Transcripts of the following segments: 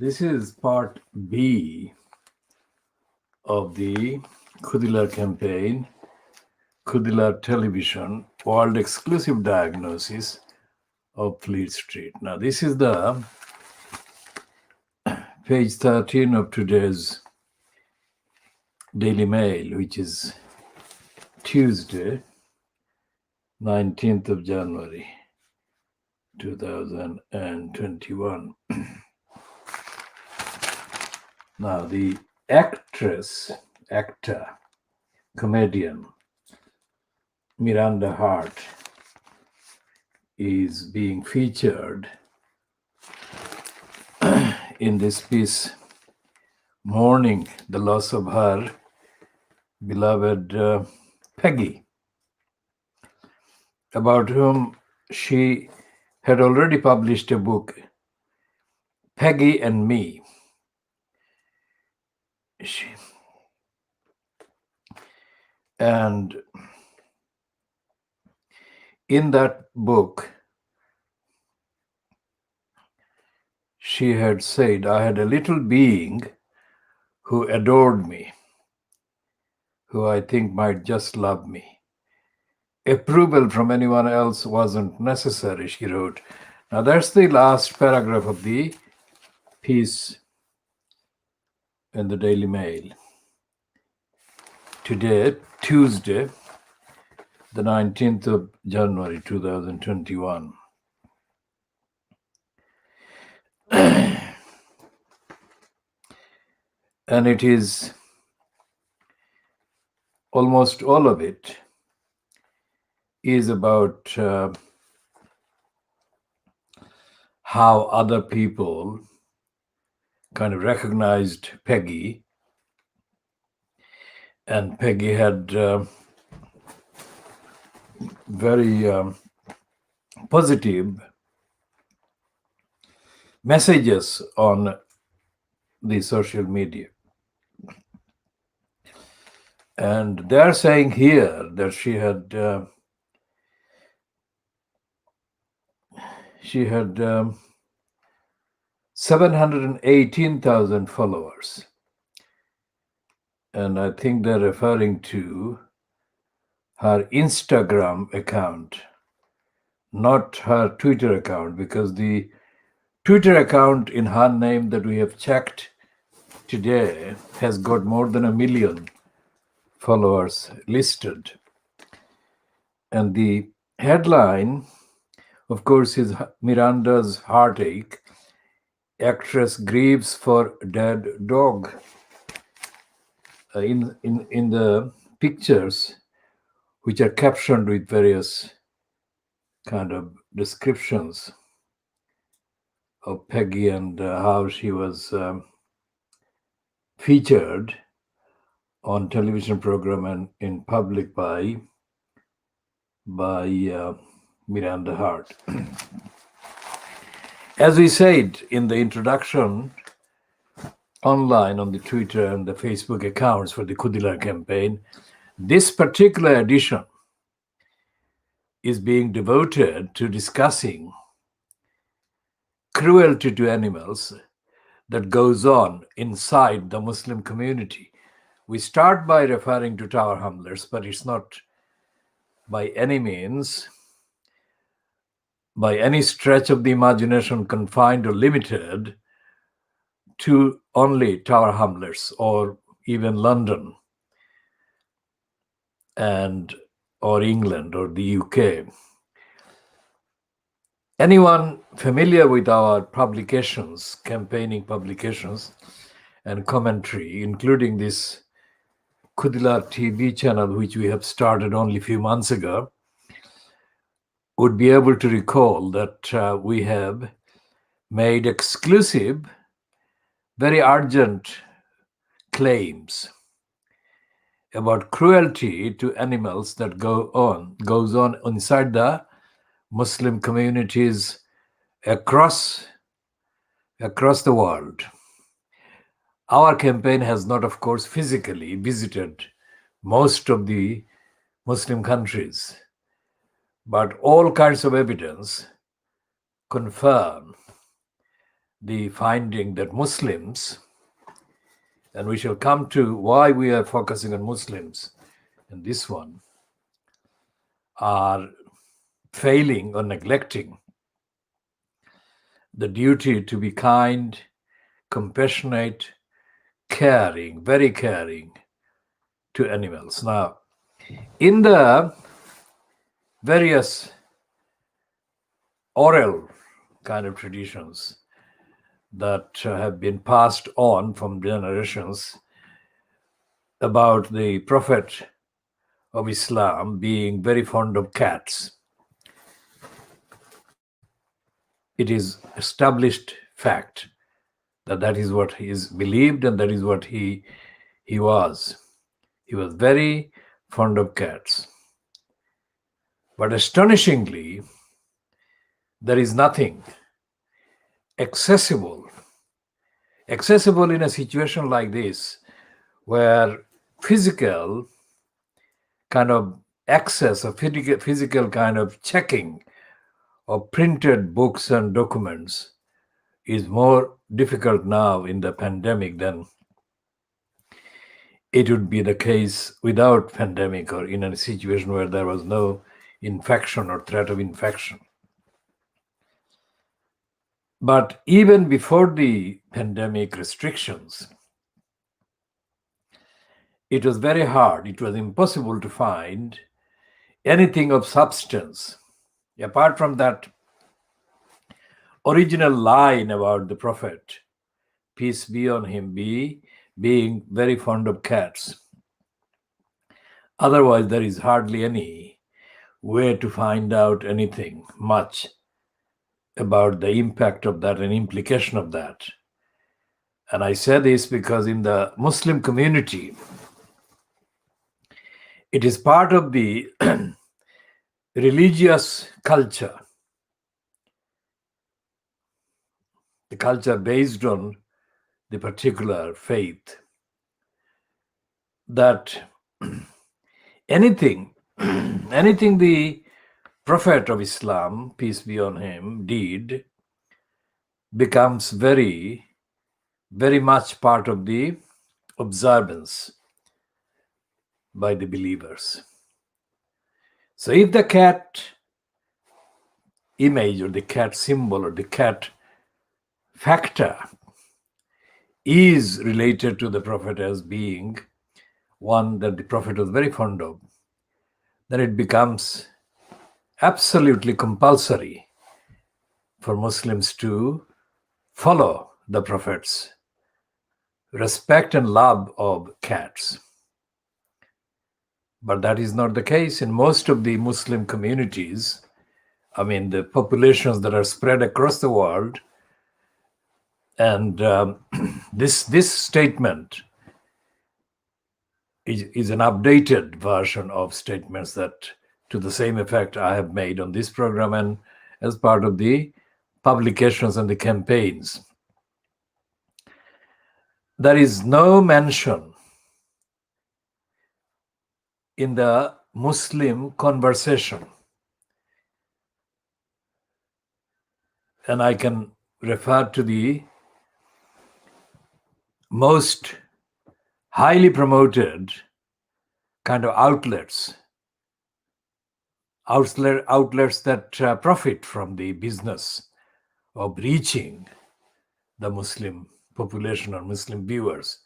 This is part B of the Khoodeelaar campaign, Khoodeelaar Television, World Exclusive Diagnosis of Fleet Street. Now, this is the page 13 of today's Daily Mail, which is Tuesday, 19th of January, 2021. Now, the actor, comedian, Miranda Hart is being featured in this piece, mourning the loss of her beloved Peggy, about whom she had already published a book, Peggy and Me. And in that book, she had said, I had a little being who adored me, who I think might just love me. Approval from anyone else wasn't necessary, she wrote. Now that's the last paragraph of the piece in the Daily Mail. Today, Tuesday, the 19th of January, 2021. And it is almost all of it is about how other people kind of recognized Peggy, and Peggy had very positive messages on the social media. And they're saying here that she had 718,000 followers. And I think they're referring to her Instagram account, not her Twitter account, because the Twitter account in her name that we have checked today has got more than 1 million followers listed. And the headline, of course, is Miranda's heartache. Actress grieves for dead dog. In the pictures, which are captioned with various kind of descriptions of Peggy and how she was featured on television program and in public by Miranda Hart. As we said in the introduction, online on the Twitter and the Facebook accounts for the Khoodeelaar campaign, this particular edition is being devoted to discussing cruelty to animals that goes on inside the Muslim community. We start by referring to tower hamlers, but it's not by any means, by any stretch of the imagination, confined or limited to only tower hamlers or even London and or England or the UK. Anyone familiar with our publications, campaigning publications and commentary, including this KhoodeelaarTV channel, which we have started only a few months ago, would be able to recall that we have made exclusive, very urgent claims about cruelty to animals that goes on inside the Muslim communities across the world. Our campaign has not, of course, physically visited most of the Muslim countries, but all kinds of evidence confirm the finding that Muslims, and we shall come to why we are focusing on Muslims in this one, are failing or neglecting the duty to be kind, compassionate, caring, very caring to animals. Now, in the various oral kind of traditions that have been passed on from generations about the Prophet of Islam being very fond of cats, it is established fact that that is what he is believed and that is what he was. He was very fond of cats. But astonishingly, there is nothing accessible in a situation like this, where physical kind of access or physical kind of checking of printed books and documents is more difficult now in the pandemic than it would be the case without pandemic, or in a situation where there was no infection or threat of infection. But even before the pandemic restrictions, it was very hard, it was impossible to find anything of substance apart from that original line about the Prophet, peace be on him, being very fond of cats. Otherwise, there is hardly any way to find out anything much about the impact of that and implication of that. And I say this because in the Muslim community, it is part of the religious culture, the culture based on the particular faith, that anything the Prophet of Islam, peace be on him, did becomes very, very much part of the observance by the believers. So if the cat image or the cat symbol or the cat factor is related to the Prophet as being one that the Prophet was very fond of, then it becomes absolutely compulsory for Muslims to follow the Prophet's respect and love of cats. But that is not the case in most of the Muslim communities. I mean, the populations that are spread across the world. And this statement is an updated version of statements that, to the same effect, I have made on this program and as part of the publications and the campaigns. There is no mention in the Muslim conversation, and I can refer to the most highly promoted kind of outlets that profit from the business of reaching the Muslim population or Muslim viewers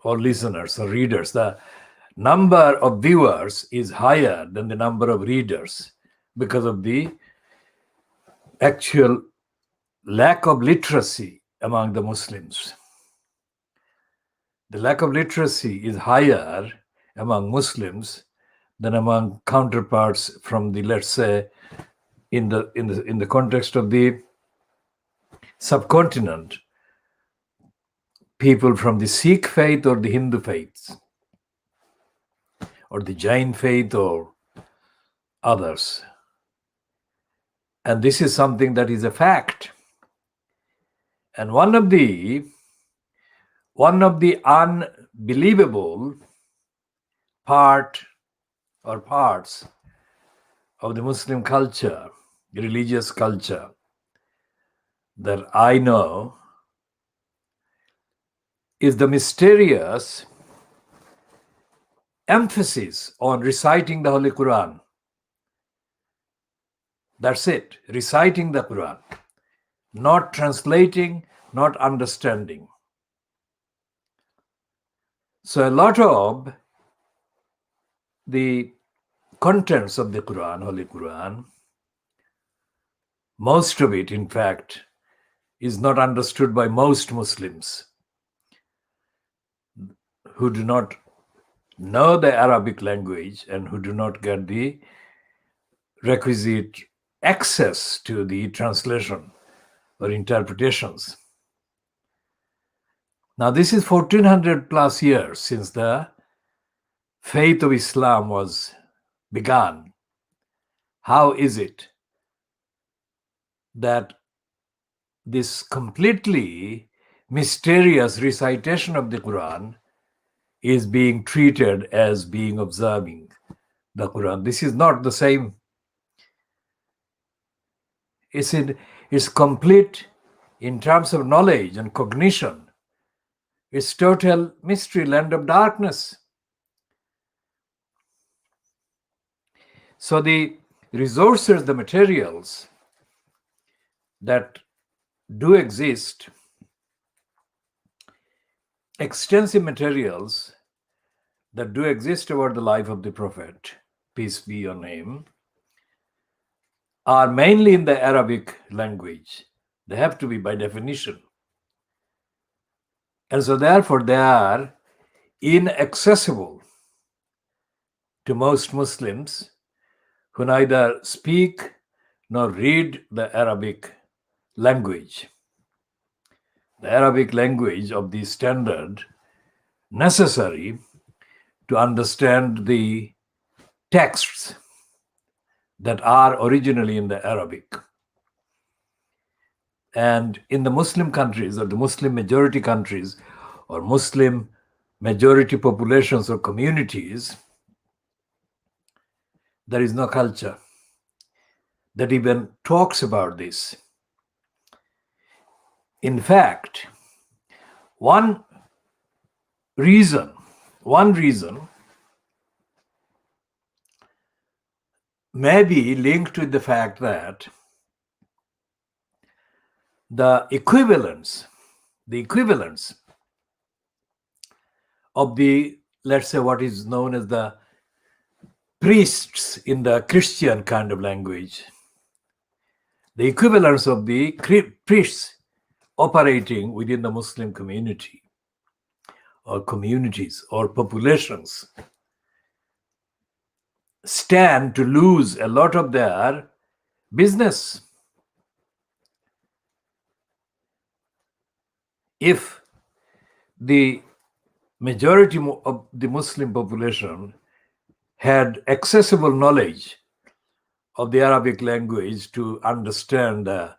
or listeners or readers. The number of viewers is higher than the number of readers because of the actual lack of literacy among the Muslims. The lack of literacy is higher among Muslims than among counterparts from the, let's say, in the context of the subcontinent, people from the Sikh faith or the Hindu faiths, or the Jain faith or others. And this is something that is a fact. And one of the unbelievable parts of the Muslim culture, religious culture, that I know is the mysterious emphasis on reciting the Holy Quran. That's it, reciting the Quran, not translating, not understanding. So a lot of the contents of the Quran, Holy Quran, most of it, in fact, is not understood by most Muslims who do not know the Arabic language and who do not get the requisite access to the translation or interpretations. Now, this is 1400 plus years since the faith of Islam was begun. How is it that this completely mysterious recitation of the Quran is being treated as being observing the Quran? This is not the same. It's complete in terms of knowledge and cognition. It's total mystery, land of darkness. So the resources, the materials that do exist, extensive materials that do exist about the life of the Prophet, peace be on him, are mainly in the Arabic language. They have to be by definition. And so therefore they are inaccessible to most Muslims who neither speak nor read the Arabic language. The Arabic language of the standard necessary to understand the texts that are originally in the Arabic. And in the Muslim countries or the Muslim majority countries or Muslim majority populations or communities, there is no culture that even talks about this. In fact, one reason may be linked with the fact that the equivalence of the, let's say, what is known as the priests in the Christian kind of language, the equivalence of the priests operating within the Muslim community or communities or populations stand to lose a lot of their business if the majority of the Muslim population had accessible knowledge of the Arabic language to understand the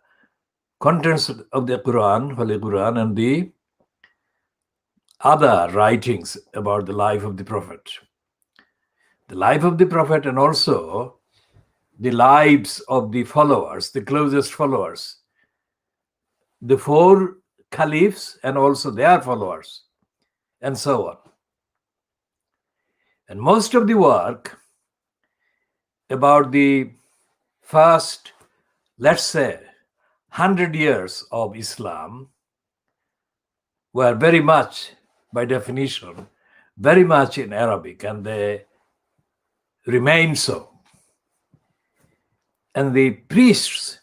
contents of the Quran, Holy Quran, and the other writings about the life of the Prophet. The life of the Prophet and also the lives of the followers, the closest followers, the four caliphs and also their followers, and so on. And most of the work about the first, let's say, 100 years of Islam were very much, by definition, very much in Arabic, and they remain so. And the priests,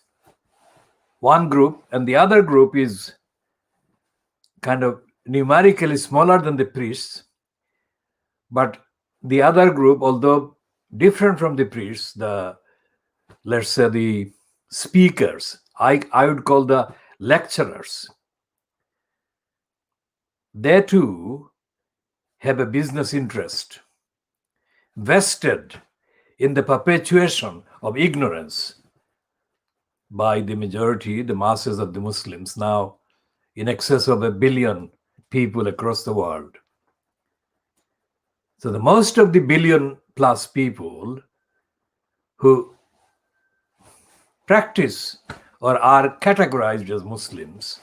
one group, and the other group is kind of numerically smaller than the priests, but the other group, although different from the priests, let's say the speakers, I would call the lecturers, they too have a business interest vested in the perpetuation of ignorance by the majority, the masses of the Muslims, now in excess of 1 billion people across the world. So the most of the 1 billion plus people who practice or are categorized as Muslims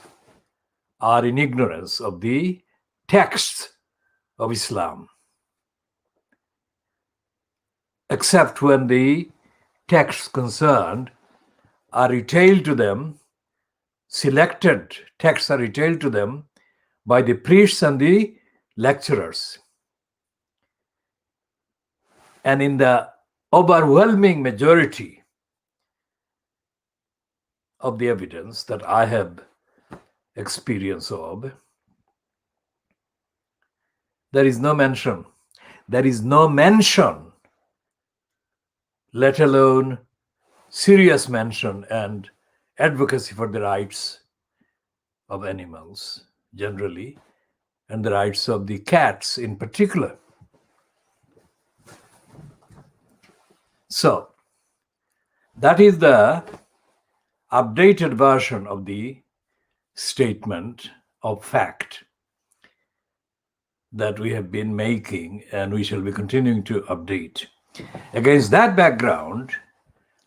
are in ignorance of the texts of Islam, except when the texts concerned are retailed to them, selected texts are retailed to them by the priests and the lecturers. And in the overwhelming majority of the evidence that I have experience of, there is no mention, let alone serious mention and advocacy for the rights of animals generally, and the rights of the cats in particular. So, that is the updated version of the statement of fact that we have been making, and we shall be continuing to update. Against that background,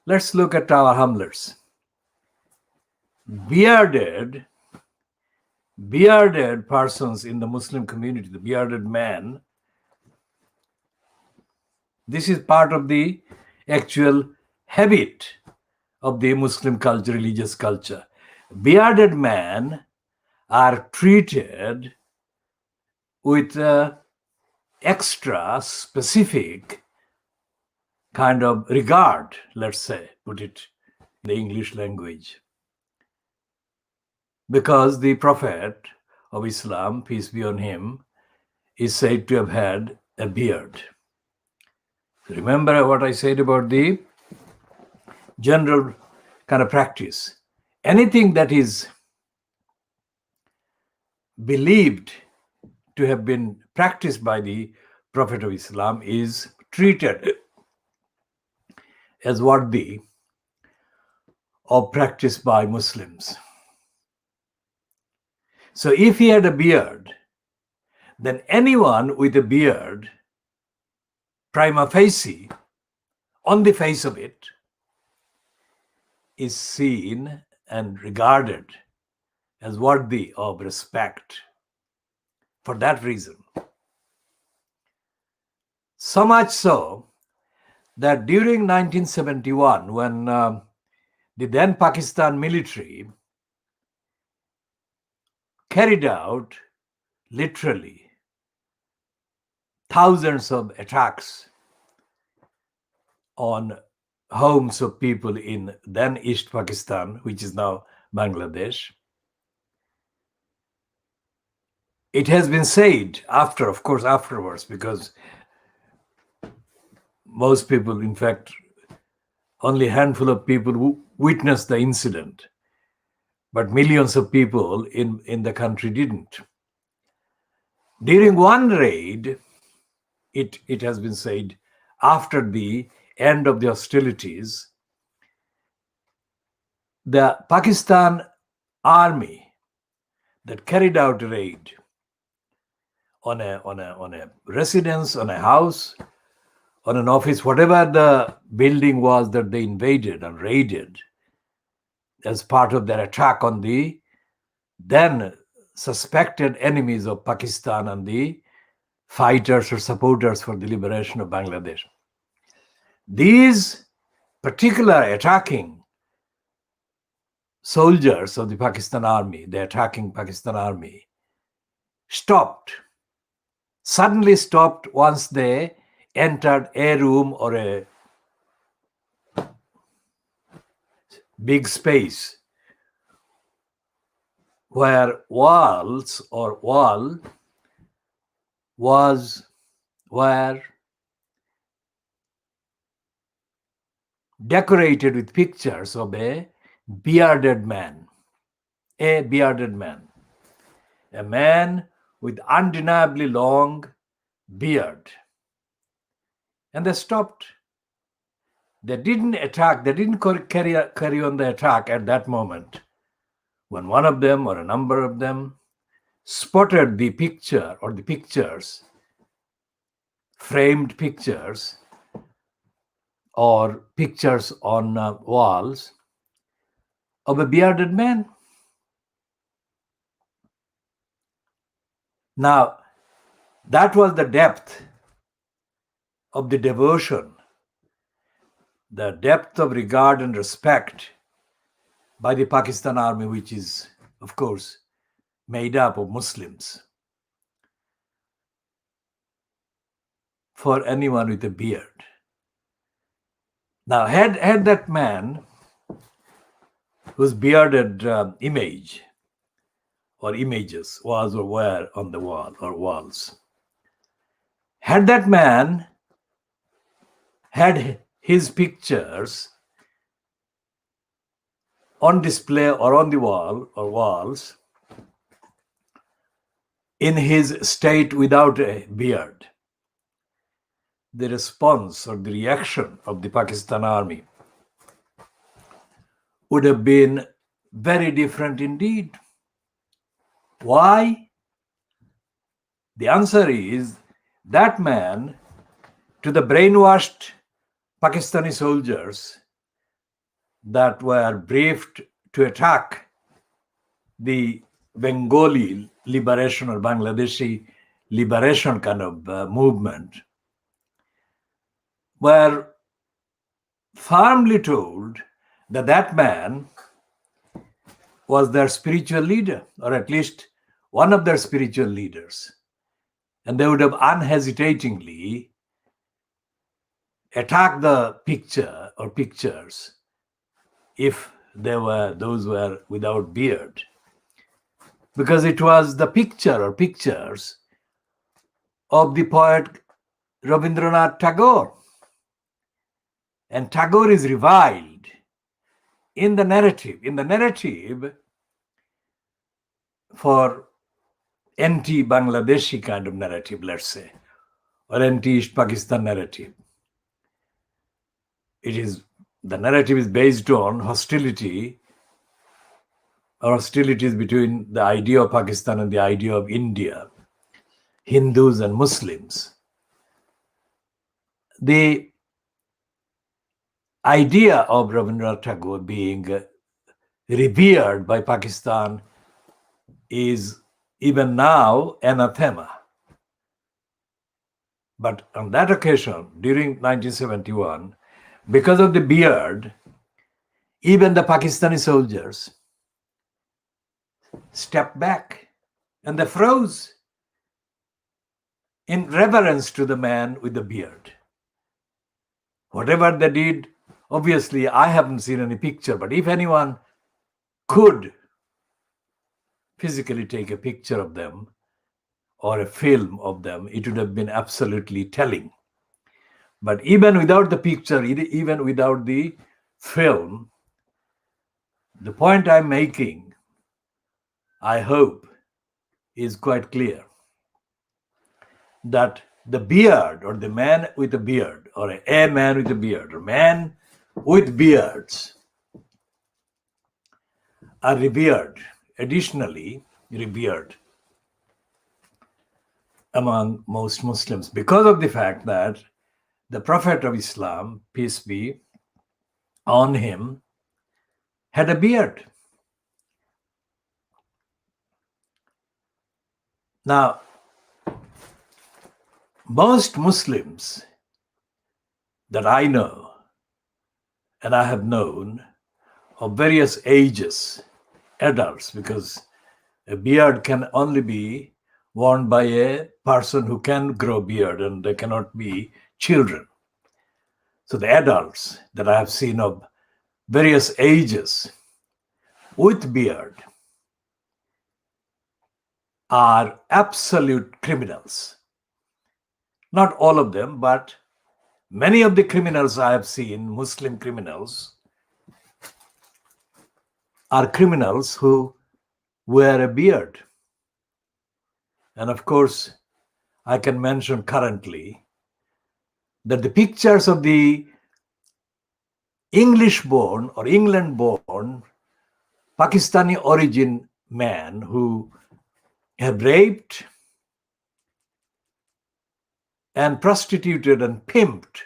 let's look at our hamlets. Bearded persons in the Muslim community, the bearded man, this is part of the actual habit of the Muslim culture, religious culture. Bearded men are treated with extra specific kind of regard, let's say, put it in the English language. Because the Prophet of Islam, peace be on him, is said to have had a beard. Remember what I said about the general kind of practice. Anything that is believed to have been practiced by the Prophet of Islam is treated as worthy of practice by Muslims. So if he had a beard, then anyone with a beard, prima facie, on the face of it, is seen and regarded as worthy of respect for that reason. So much so that during 1971, when the then Pakistan military carried out literally thousands of attacks on homes of people in then East Pakistan, which is now Bangladesh. It has been said afterwards, because most people, in fact, only a handful of people who witnessed the incident, but millions of people in the country didn't. During one raid, it has been said, after the end of the hostilities, the Pakistan army that carried out a raid on a residence, on a house, on an office, whatever the building was that they invaded and raided as part of their attack on the then suspected enemies of Pakistan and the fighters or supporters for the liberation of Bangladesh. These particular attacking soldiers of the Pakistan army, the attacking Pakistan army, suddenly stopped once they entered a room or a big space where were decorated with pictures of a bearded man, a man with undeniably long beard. And they stopped. They didn't attack, they didn't carry on the attack at that moment, when one of them or a number of them spotted the picture or the pictures, framed pictures or pictures on walls of a bearded man. Now, that was the depth of the devotion, the depth of regard and respect by the Pakistan army, which is, of course, made up of Muslims, for anyone with a beard. Now, had that man whose bearded image or images was or were on the wall or walls, had that man had his pictures on display or on the wall or walls in his state without a beard, the response or the reaction of the Pakistan army would have been very different indeed. Why? The answer is that man, to the brainwashed Pakistani soldiers that were briefed to attack the Bengali liberation or Bangladeshi liberation kind of movement, were firmly told that that man was their spiritual leader, or at least one of their spiritual leaders. And they would have unhesitatingly attacked the picture or pictures if those were without beard. Because it was the picture or pictures of the poet Rabindranath Tagore. And Tagore is reviled in the narrative for anti-Bangladeshi kind of narrative, let's say, or anti-East Pakistan narrative. The narrative is based on hostilities between the idea of Pakistan and the idea of India, Hindus and Muslims. The idea of Rabindranath Tagore being revered by Pakistan is even now anathema. But on that occasion, during 1971, because of the beard, even the Pakistani soldiers stepped back and they froze in reverence to the man with the beard. Whatever they did, obviously, I haven't seen any picture, but if anyone could physically take a picture of them or a film of them, it would have been absolutely telling. But even without the picture, even without the film, the point I'm making, I hope, is quite clear. That the beard, or the man with a beard, or a man with a beard, or man with beards are revered, additionally revered among most Muslims because of the fact that the Prophet of Islam, peace be on him, had a beard. Now, most Muslims that I know and I have known of various ages, adults, because a beard can only be worn by a person who can grow beard, and they cannot be children. So the adults that I have seen of various ages with beard are absolute criminals. Not all of them, but many of the criminals I have seen, Muslim criminals, are criminals who wear a beard. And of course, I can mention currently that the pictures of the English-born or England-born Pakistani origin men who have raped and prostituted and pimped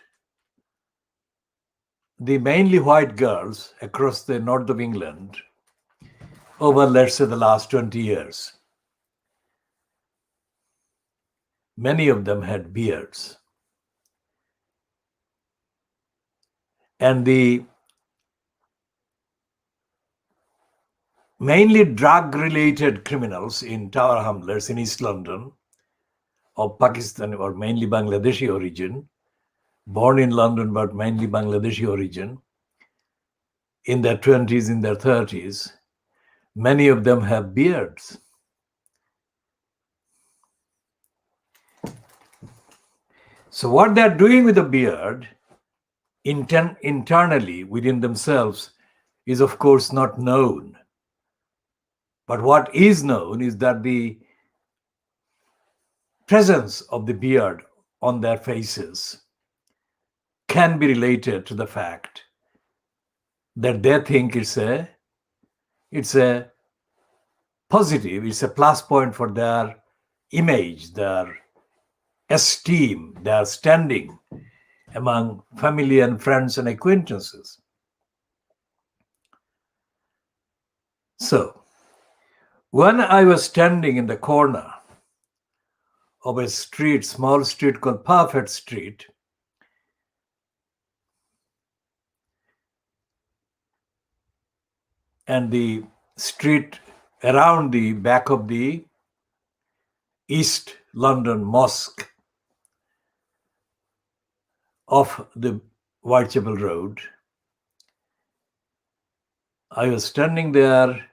the mainly white girls across the north of England over, let's say, the last 20 years. Many of them had beards. And the mainly drug-related criminals in Tower Hamlets in East London, of Pakistan or mainly Bangladeshi origin, born in London but mainly Bangladeshi origin, in their 20s, in their 30s, many of them have beards. So what they're doing with the beard internally within themselves is of course not known. But what is known is that the presence of the beard on their faces can be related to the fact that they think it's a positive, it's a plus point for their image, their esteem, their standing among family and friends and acquaintances. So, when I was standing in the corner of a street, small street called Perfect Street, and the street around the back of the East London Mosque off the Whitechapel Road, I was standing there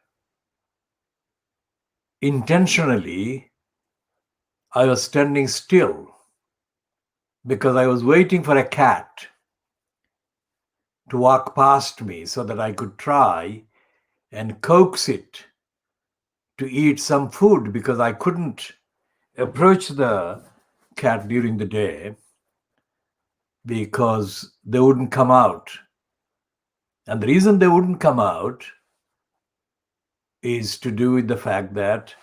intentionally. I was standing still because I was waiting for a cat to walk past me so that I could try and coax it to eat some food, because I couldn't approach the cat during the day because they wouldn't come out. And the reason they wouldn't come out is to do with the fact that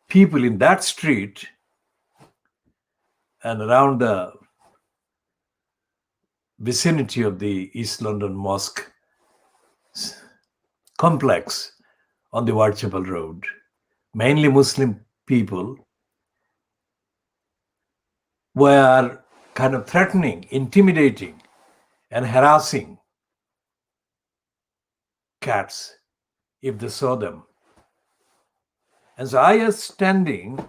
people in that street and around the vicinity of the East London Mosque complex on the Whitechapel Road, mainly Muslim people, were kind of threatening, intimidating, and harassing cats if they saw them. And so I was standing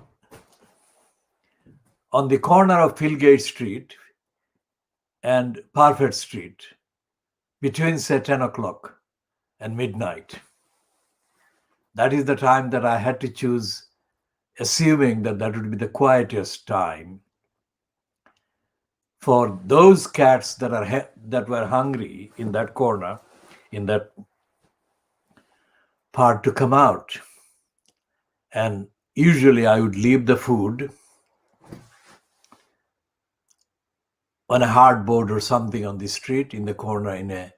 on the corner of Philgate Street and Perfect Street between, say, 10 o'clock and midnight. That is the time that I had to choose, assuming that that would be the quietest time for those cats that were hungry in that corner, in that part, to come out. And usually I would leave the food on a hardboard or something on the street in the corner, in a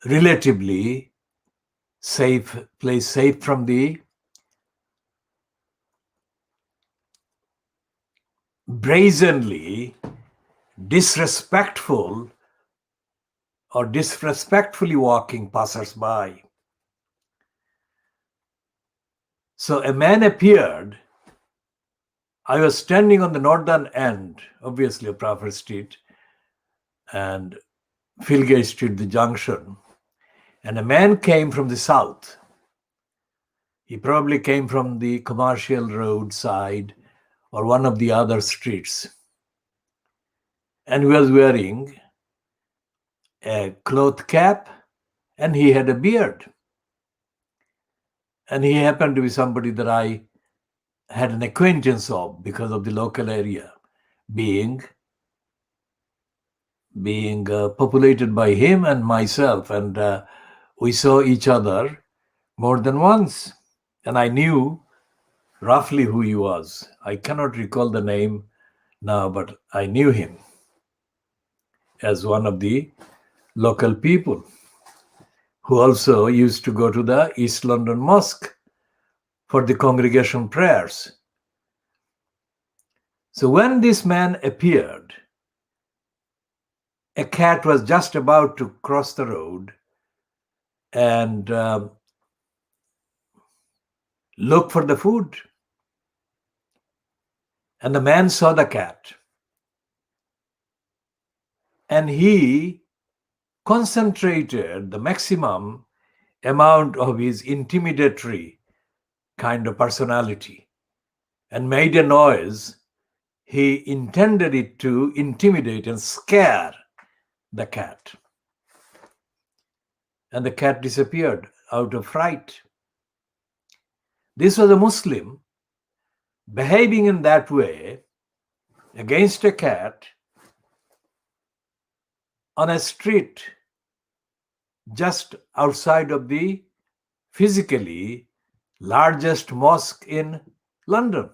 relatively safe place, safe from the brazenly disrespectful or disrespectfully walking passers-by. So a man appeared. I was standing on the northern end, obviously, of Perfect Street and Philgate Street, the junction. And a man came from the south. He probably came from the Commercial Road side or one of the other streets. And he was wearing a cloth cap and he had a beard. And he happened to be somebody that I had an acquaintance of because of the local area being populated by him and myself. And we saw each other more than once. And I knew roughly who he was. I cannot recall the name now, but I knew him as one of the local people who also used to go to the East London Mosque for the congregation prayers. So when this man appeared, a cat was just about to cross the road, and look for the food. And the man saw the cat. And he concentrated the maximum amount of his intimidatory kind of personality and made a noise. He intended it to intimidate and scare the cat. And the cat disappeared out of fright. This was a Muslim behaving in that way against a cat on a street just outside of the physically largest mosque in London.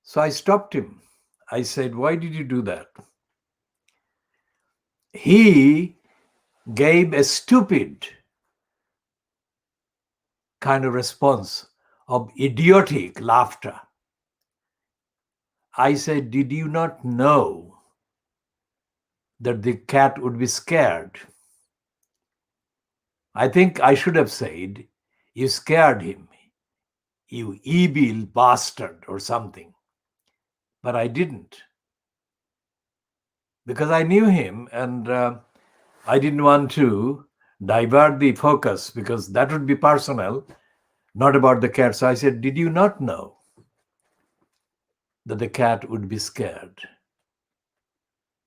So I stopped him. I said, "Why did you do that?" He gave a stupid kind of response of idiotic laughter. I said, "Did you not know that the cat would be scared?" I think I should have said, "You scared him, you evil bastard," or something. But I didn't, because I knew him, and I didn't want to divert the focus, because that would be personal, not about the cat. So I said, "Did you not know that the cat would be scared?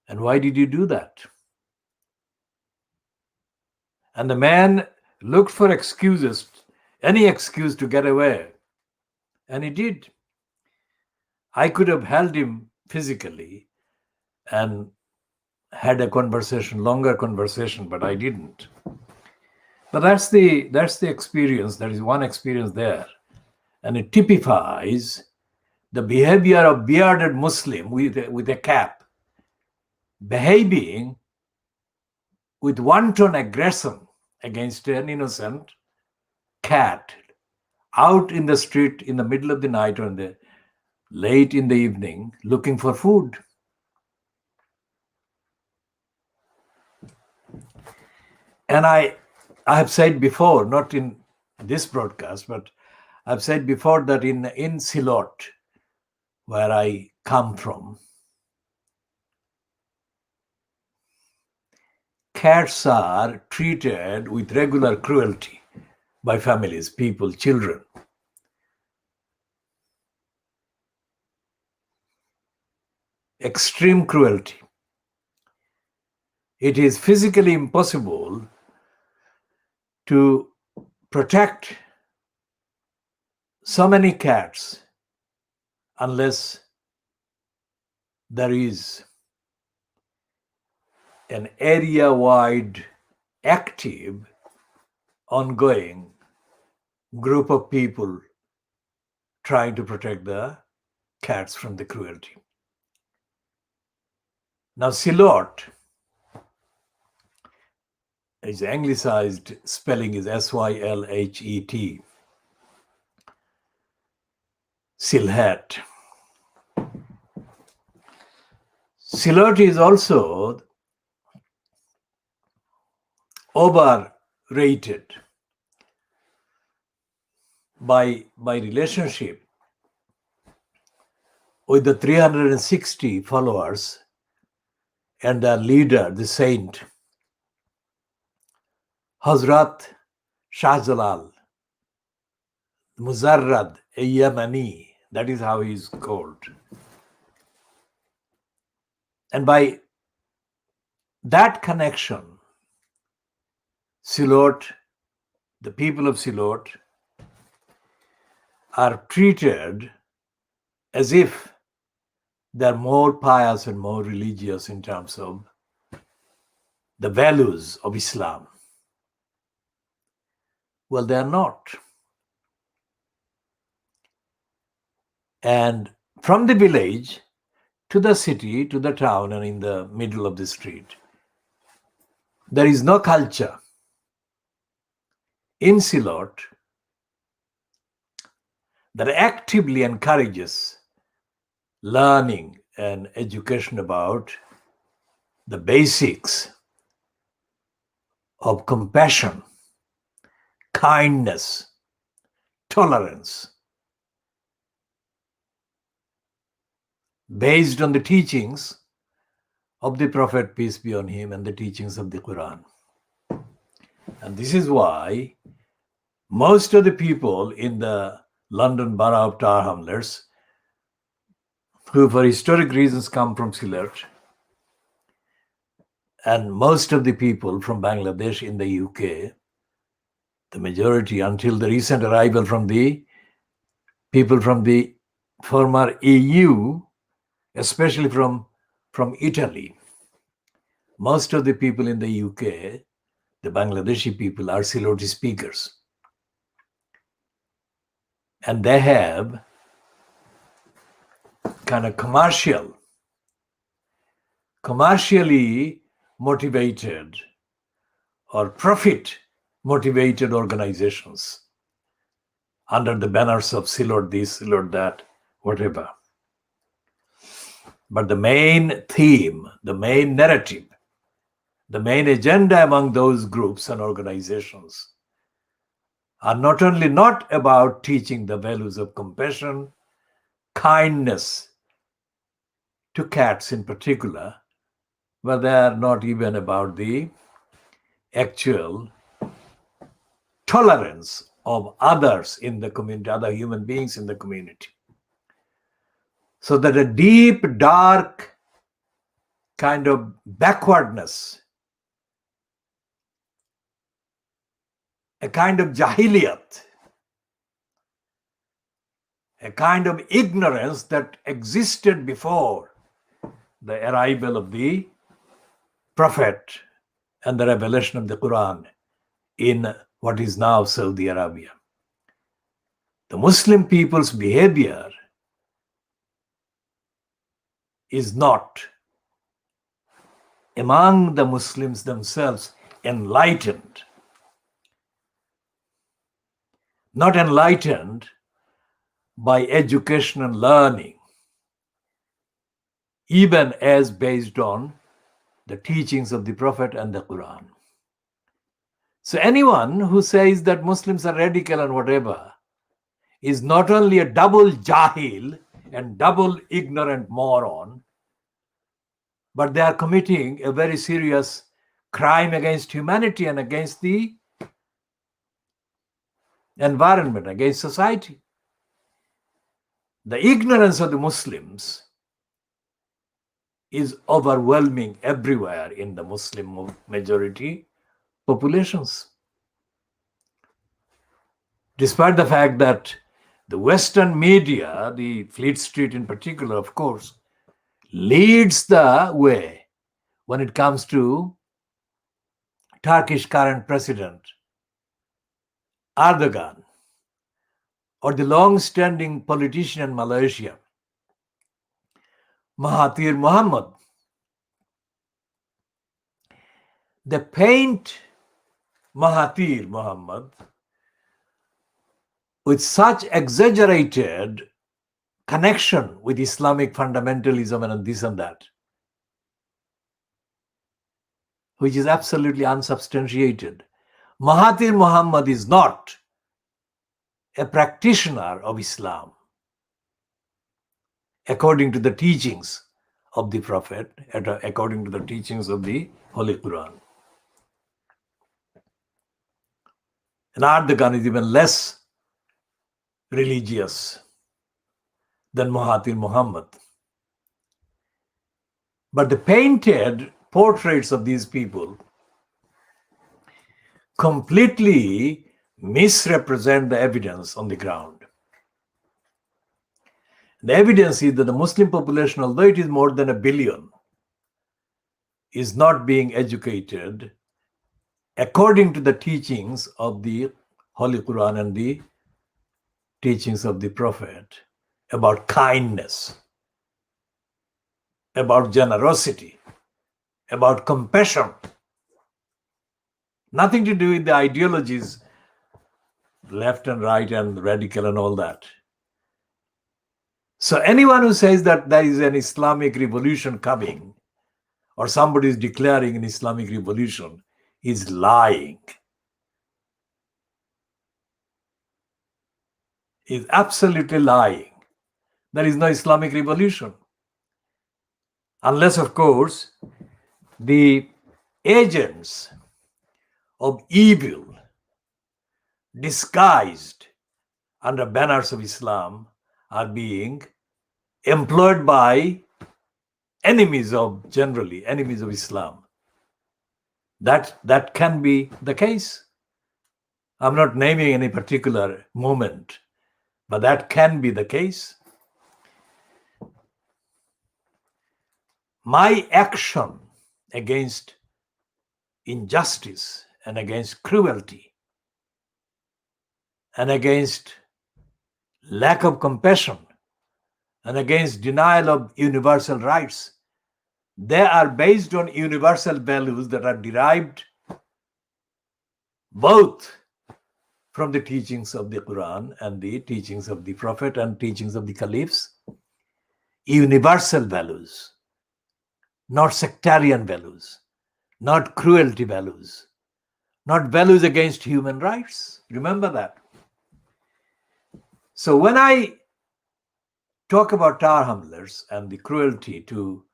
And why did you do that?" And the man looked for excuses, any excuse to get away. And he did. I could have held him physically and had a conversation, longer conversation, but I didn't. But that's the experience. There is one experience there. And it typifies the behavior of bearded Muslim with a cap, behaving with wanton aggression against an innocent cat out in the street in the middle of the night or late in the evening looking for food. And I have said before, not in this broadcast, but I've said before that in Silot, where I come from, cats are treated with regular cruelty by families, people, children. Extreme cruelty. It is physically impossible to protect so many cats unless there is an area-wide, active, ongoing group of people trying to protect the cats from the cruelty. Now, Silot, its anglicized spelling is Sylhet. Sylhet. Silot is also overrated by relationship with the 360 followers and their leader, the saint, Hazrat Shahjalal Muzarrad Yamani, that is how he is called. And by that connection, Silot, the people of Silot, are treated as if they're more pious and more religious in terms of the values of Islam. Well, they're not. And from the village to the city, to the town, and in the middle of the street, there is no culture in Silot that actively encourages learning and education about the basics of compassion kindness, tolerance, based on the teachings of the Prophet, peace be on him, and the teachings of the Quran. And this is why most of the people in the London borough of Tower Hamlets, who for historic reasons come from Sylhet, and most of the people from Bangladesh in the UK, the majority until the recent arrival from the people from the former EU, especially from Italy, most of the people in the UK, the Bangladeshi people, are Sylheti speakers. And they have kind of commercially motivated or profit motivated organizations under the banners of Sylhet this, Sylhet that, whatever. But the main theme, the main narrative, the main agenda among those groups and organizations are not only not about teaching the values of compassion, kindness to cats in particular, but they are not even about the actual tolerance of others in the community, other human beings in the community. So that a deep, dark kind of backwardness, a kind of jahiliyat, a kind of ignorance that existed before the arrival of the Prophet and the revelation of the Quran in what is now Saudi Arabia. The Muslim people's behavior is not, among the Muslims themselves, enlightened. Not enlightened by education and learning, even as based on the teachings of the Prophet and the Quran. So anyone who says that Muslims are radical and whatever is not only a double jahil and double ignorant moron, but they are committing a very serious crime against humanity and against the environment, against society. The ignorance of the Muslims is overwhelming everywhere in the Muslim majority populations. Despite the fact that the Western media, the Fleet Street in particular, of course, leads the way when it comes to Turkish current president Erdogan, or the long-standing politician in Malaysia, Mahathir Mohamad. They paint Mahathir Mohamad with such exaggerated connection with Islamic fundamentalism and this and that, which is absolutely unsubstantiated. Mahathir Mohamad is not a practitioner of Islam according to the teachings of the Prophet, according to the teachings of the Holy Quran. And Erdogan is even less religious than Mahathir Mohamad. But the painted portraits of these people completely misrepresent the evidence on the ground. The evidence is that the Muslim population, although it is more than 1 billion, is not being educated according to the teachings of the Holy Quran and the teachings of the Prophet about kindness, about generosity, about compassion. Nothing to do with the ideologies, left and right and radical and all that. So anyone who says that there is an Islamic revolution coming, or somebody is declaring an Islamic revolution, is lying. is absolutely lying. There is no Islamic revolution. Unless, of course, the agents of evil disguised under banners of Islam are being employed by enemies of Islam. That can be the case. I'm not naming any particular moment, but that can be the case. My action against injustice and against cruelty and against lack of compassion and against denial of universal rights, they are based on universal values that are derived both from the teachings of the Quran and the teachings of the Prophet and teachings of the Caliphs. Universal values, not sectarian values, not cruelty values, not values against human rights. Remember that. So when I talk about tower hamlers and the cruelty to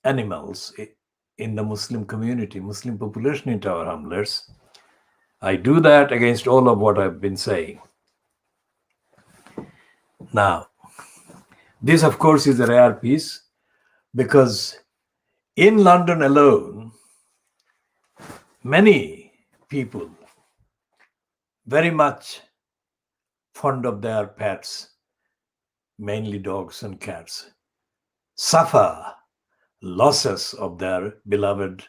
animals in the Muslim community, Muslim population in tower hamlers, I do that against all of what I've been saying. Now, this, of course, is a rare piece because in London alone, many people very much fond of their pets, mainly dogs and cats, suffer losses of their beloved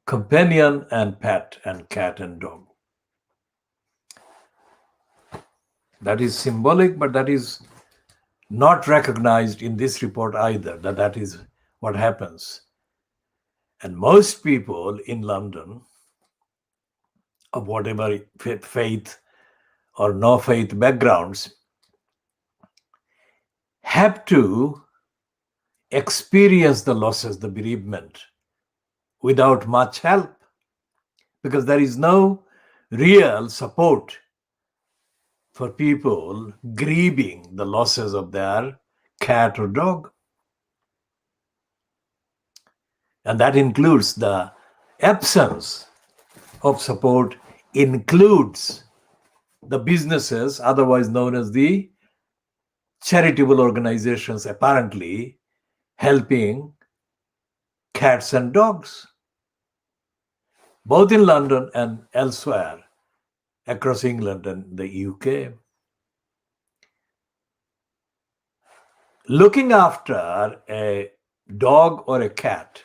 companion and pet and cat and dog. That is symbolic, but that is not recognized in this report either, that is what happens. And most people in London, of whatever faith or no faith backgrounds, have to experience the losses, the bereavement, without much help, because there is no real support for people grieving the losses of their cat or dog. And that includes the absence of support, includes the businesses, otherwise known as the charitable organizations, apparently helping cats and dogs, both in London and elsewhere across England and the UK. Looking after a dog or a cat,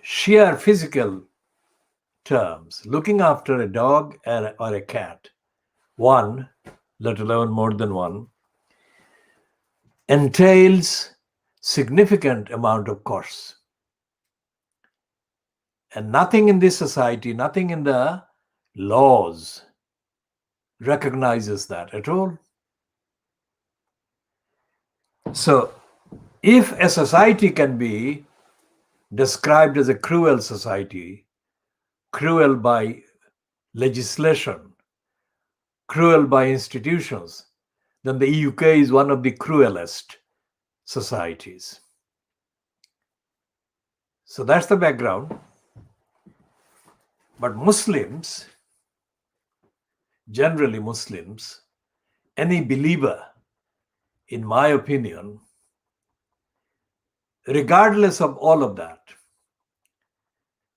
sheer physical terms, looking after a dog or a cat, one, let alone more than one, entails significant amount of costs. And nothing in this society, nothing in the laws recognizes that at all. So if a society can be described as a cruel society, cruel by legislation, cruel by institutions, then the UK is one of the cruelest societies. So that's the background. But Muslims, generally Muslims, any believer, in my opinion, regardless of all of that,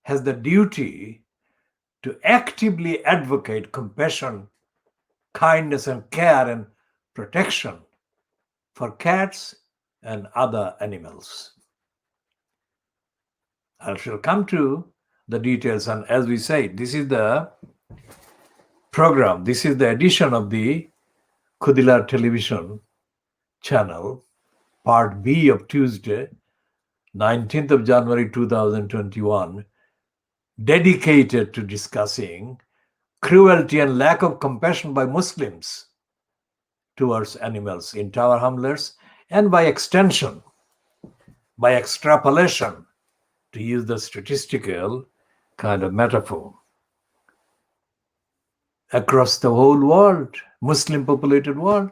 has the duty to actively advocate compassion, kindness, and care and protection for cats and other animals. I shall come to the details, and as we say, this is the program, this is the edition of the KhoodeelaarTV Television Channel, part B of Tuesday, 19th of January 2021, dedicated to discussing cruelty and lack of compassion by Muslims towards animals in tower hamlers, and by extension, by extrapolation, to use the statistical kind of metaphor. across the whole world, Muslim populated world.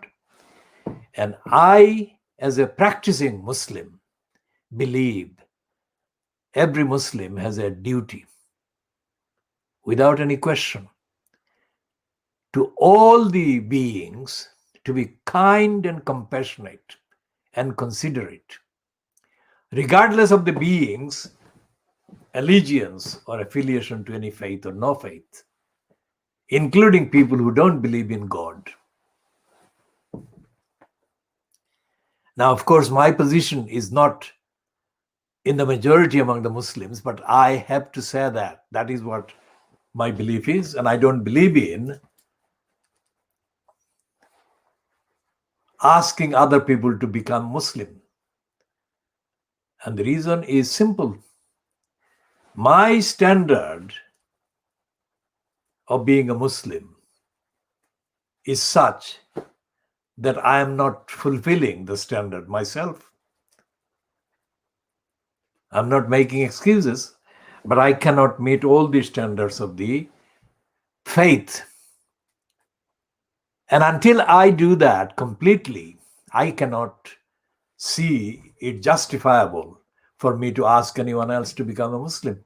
And I, as a practicing Muslim, believe every Muslim has a duty, without any question, to all the beings to be kind and compassionate and considerate, regardless of the being's allegiance or affiliation to any faith or no faith, including people who don't believe in God. Now, of course, my position is not in the majority among the Muslims, but I have to say that that is what my belief is, and I don't believe in asking other people to become Muslim. And the reason is simple. My standard of being a Muslim is such that I am not fulfilling the standard myself. I'm not making excuses, but I cannot meet all the standards of the faith. And until I do that completely, I cannot see it justifiable for me to ask anyone else to become a Muslim.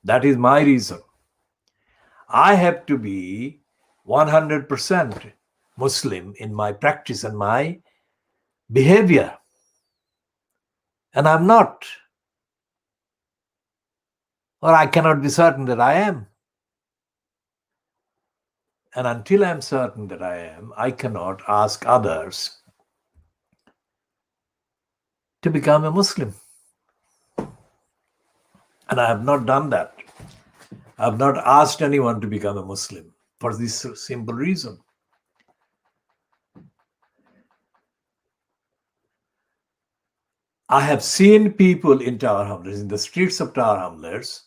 That is my reason. I have to be 100% Muslim in my practice and my behavior. And I'm not. Or I cannot be certain that I am. And until I'm certain that I am, I cannot ask others to become a Muslim. And I have not done that. I have not asked anyone to become a Muslim for this simple reason. I have seen people in Tower Hamlets, in the streets of Tower Hamlets,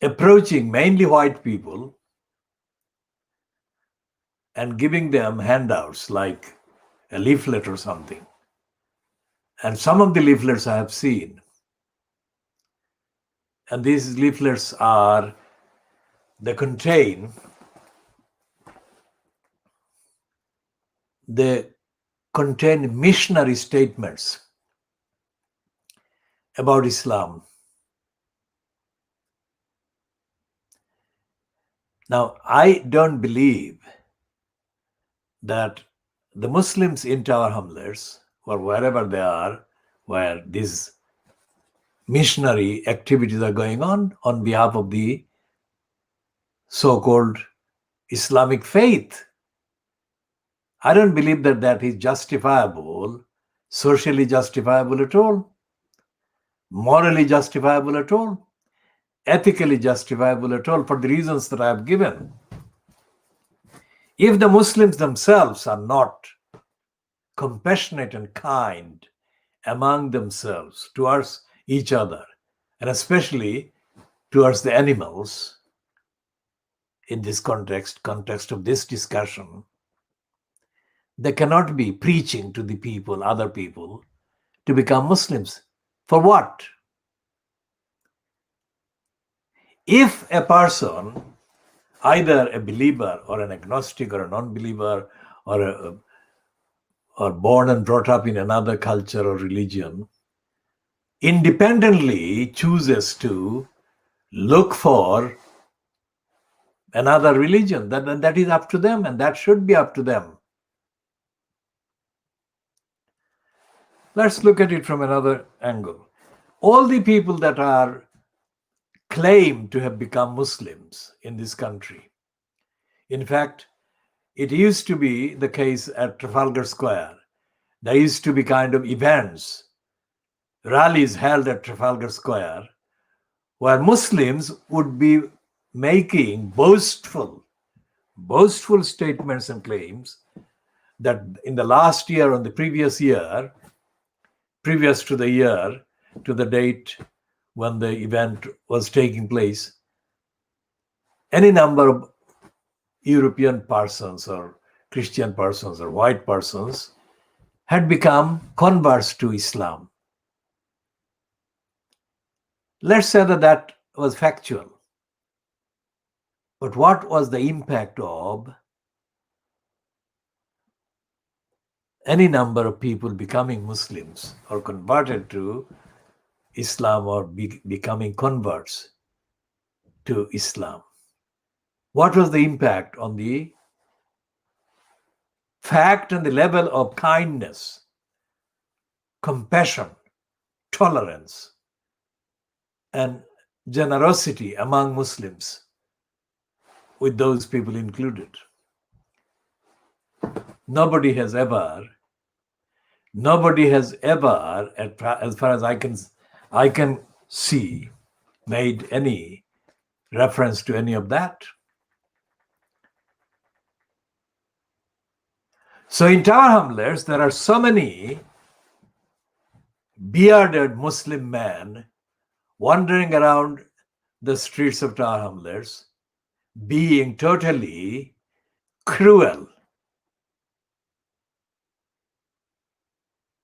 approaching mainly white people and giving them handouts like a leaflet or something. And some of the leaflets I have seen, and these leaflets they contain missionary statements about Islam. Now, I don't believe that the Muslims in Tower Hamlets, or wherever they are, where these missionary activities are going on behalf of the so-called Islamic faith, I don't believe that that is justifiable, socially justifiable at all, morally justifiable at all, ethically justifiable at all, for the reasons that I have given. If the Muslims themselves are not compassionate and kind among themselves towards each other, and especially towards the animals, in this context of this discussion, they cannot be preaching to the people, other people, to become Muslims. For what? If a person, either a believer or an agnostic or a non-believer or born and brought up in another culture or religion, independently chooses to look for another religion, that is up to them, and that should be up to them. Let's look at it from another angle. All the people that are claimed to have become Muslims in this country, in fact, it used to be the case at Trafalgar Square. There used to be kind of events, rallies held at Trafalgar Square, where Muslims would be making boastful statements and claims that in the last year, on the previous year, previous to the date when the event was taking place, any number of European persons or Christian persons or white persons had become converts to Islam. Let's say that was factual. But what was the impact of any number of people becoming Muslims or converted to Islam or becoming converts to Islam? What was the impact on the fact and the level of kindness, compassion, tolerance, and generosity among Muslims, with those people included? Nobody has ever, as far as I can see, made any reference to any of that. So in Tower Hamlets, there are so many bearded Muslim men wandering around the streets of Tower Hamlets, being totally cruel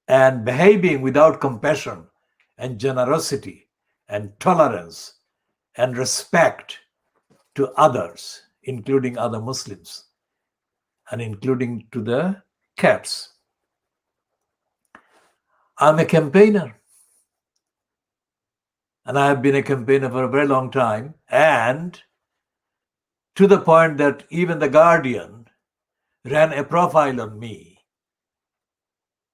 and behaving without compassion and generosity and tolerance and respect to others, including other Muslims and including to the cats. I'm a campaigner, and I have been a campaigner for a very long time, and to the point that even The Guardian ran a profile on me.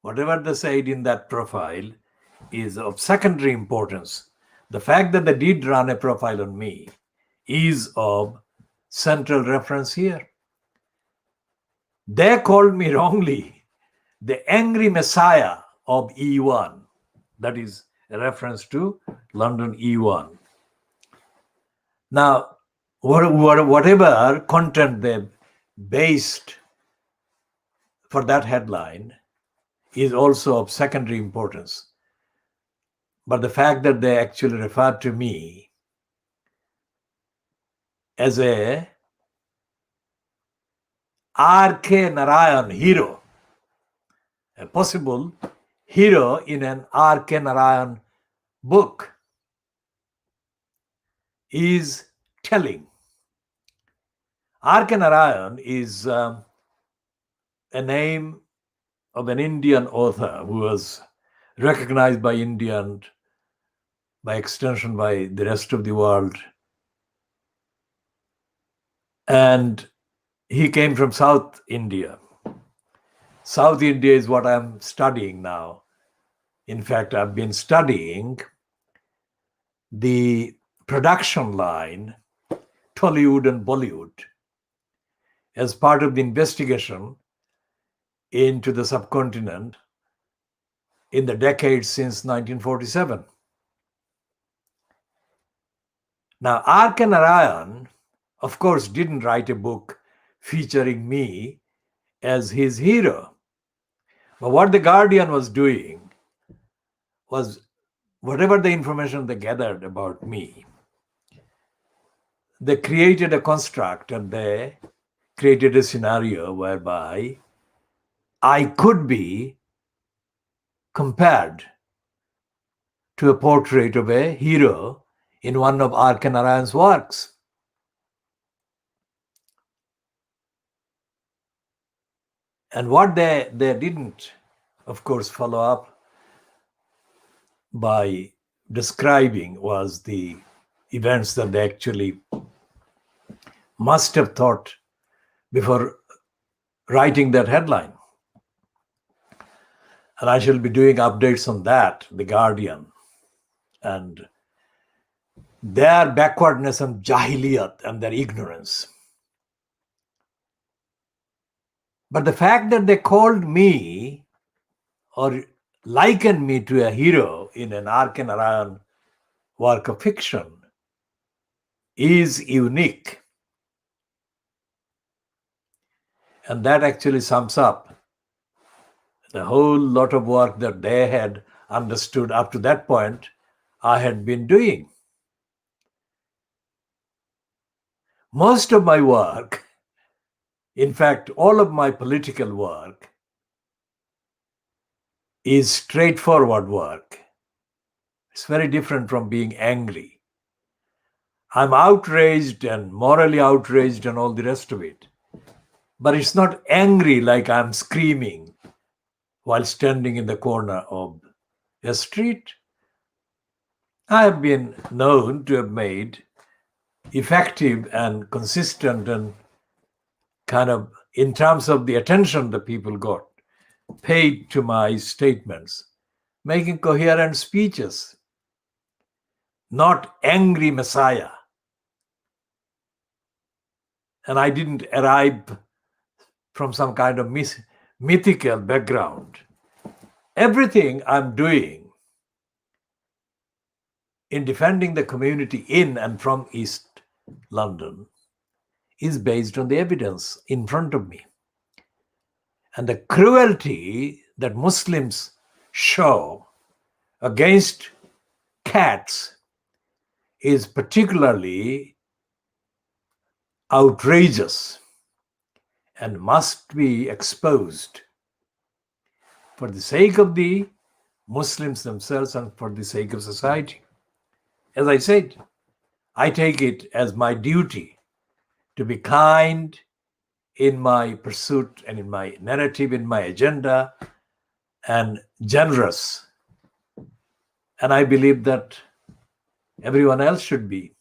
Whatever they said in that profile is of secondary importance. The fact that they did run a profile on me is of central reference here. They called me wrongly the angry messiah of E1. That is a reference to London E1. Now, whatever content they based for that headline is also of secondary importance. But the fact that they actually referred to me as a R.K. Narayan hero, a possible hero in an R.K. Narayan book, is telling. R.K. Narayan is a name of an Indian author who was recognized by India and by extension by the rest of the world. And he came from South India. South India is what I'm studying now. In fact, I've been studying the production line, Tollywood and Bollywood, as part of the investigation into the subcontinent in the decades since 1947. Now, R.K. Narayan, of course, didn't write a book featuring me as his hero. But what The Guardian was doing was whatever the information they gathered about me, they created a construct and they created a scenario whereby I could be compared to a portrait of a hero in one of R.K. Narayan's works. And what they didn't, of course, follow up by describing was the events that they actually must have thought before writing that headline. And I shall be doing updates on that, The Guardian, and their backwardness and jahiliyat and their ignorance. But the fact that they called me or likened me to a hero in an R.K. Narayan work of fiction is unique. And that actually sums up the whole lot of work that they had understood up to that point I had been doing. Most of my work, in fact, all of my political work, is straightforward work. It's very different from being angry. I'm outraged and morally outraged and all the rest of it. But it's not angry like I'm screaming while standing in the corner of a street. I have been known to have made effective and consistent and kind of, in terms of the attention the people got, paid to my statements, making coherent speeches, not angry messiah. And I didn't arrive from some kind of mythical background. Everything I'm doing in defending the community in and from East London is based on the evidence in front of me. And the cruelty that Muslims show against cats is particularly outrageous and must be exposed for the sake of the Muslims themselves and for the sake of society. As I said, I take it as my duty to be kind in my pursuit and in my narrative, in my agenda, and generous. And I believe that everyone else should be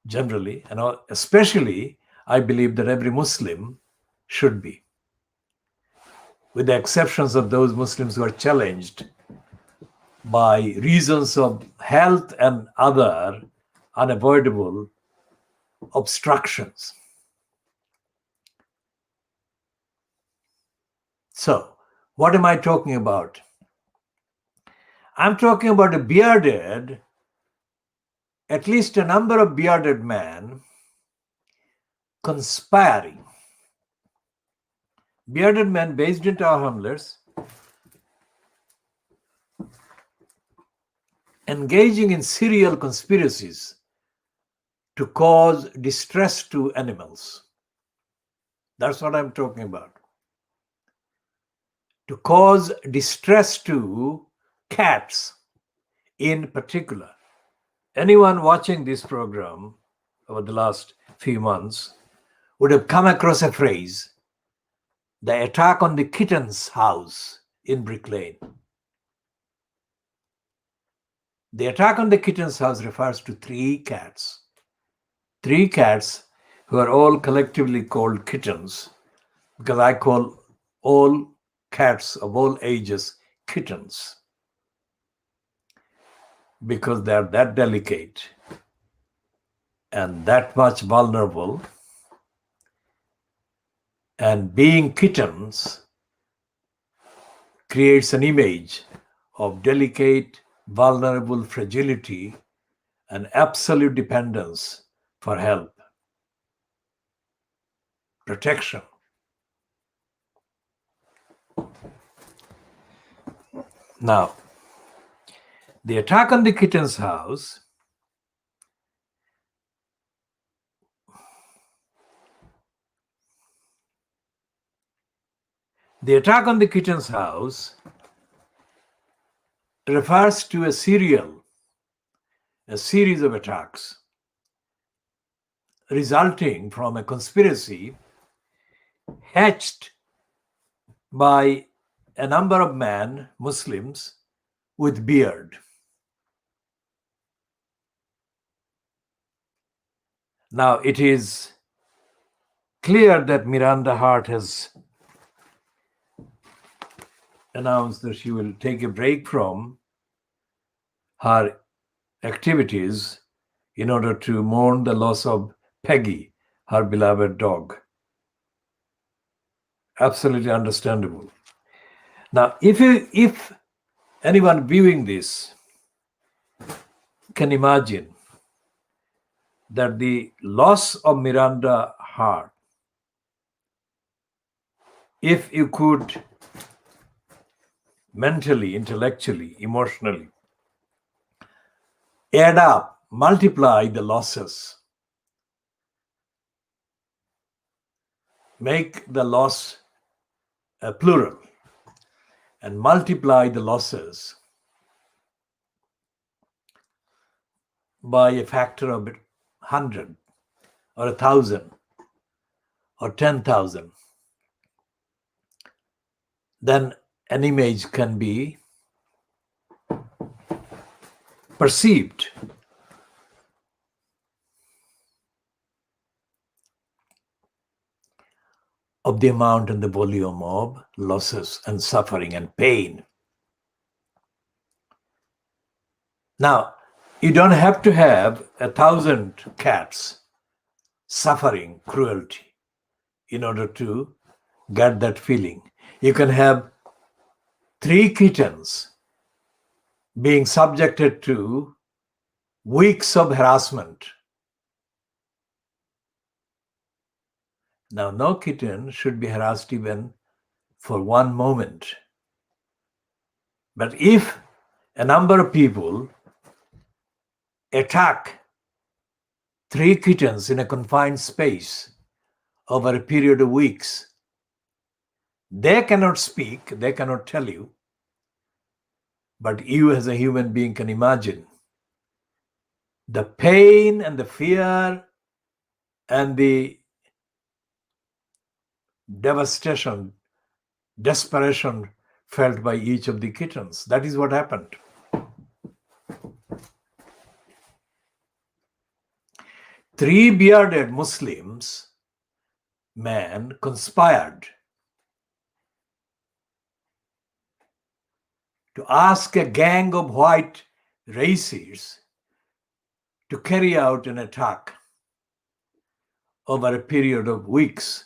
generally, and especially I believe that every Muslim should be, with the exceptions of those Muslims who are challenged by reasons of health and other unavoidable obstructions. So, what am I talking about? I'm talking about a bearded, at least a number of bearded men conspiring. Bearded men based in Tower Hamlets, engaging in serial conspiracies to cause distress to animals. That's what I'm talking about. To cause distress to cats in particular. Anyone watching this program over the last few months would have come across a phrase, the attack on the kitten's house in Brick Lane. The attack on the kitten's house refers to three cats who are all collectively called kittens, because I call all cats of all ages kittens, because they are that delicate and that much vulnerable. And being kittens creates an image of delicate, vulnerable fragility and absolute dependence for help, protection. Now, the attack on the kitten's house refers to a series of attacks resulting from a conspiracy hatched by a number of Muslims with beard. Now, it is clear that Miranda Hart has announced that she will take a break from her activities in order to mourn the loss of Peggy, her beloved dog. Absolutely understandable. Now, if anyone viewing this can imagine that the loss of Miranda Hart, if you could mentally, intellectually, emotionally add up, multiply the losses, make the loss a plural, and multiply the losses by a factor of 100 or 1,000 or 10,000, then an image can be perceived. Of the amount and the volume of losses and suffering and pain. Now, you don't have to have 1,000 cats suffering cruelty in order to get that feeling. You can have 3 kittens being subjected to weeks of harassment. Now, no kitten should be harassed even for 1 moment. But if a number of people attack 3 kittens in a confined space over a period of weeks, they cannot speak, they cannot tell you, but you as a human being can imagine the pain and the fear and the devastation, desperation felt by each of the kittens. That is what happened. Three bearded Muslims men conspired to ask a gang of white racists to carry out an attack over a period of weeks.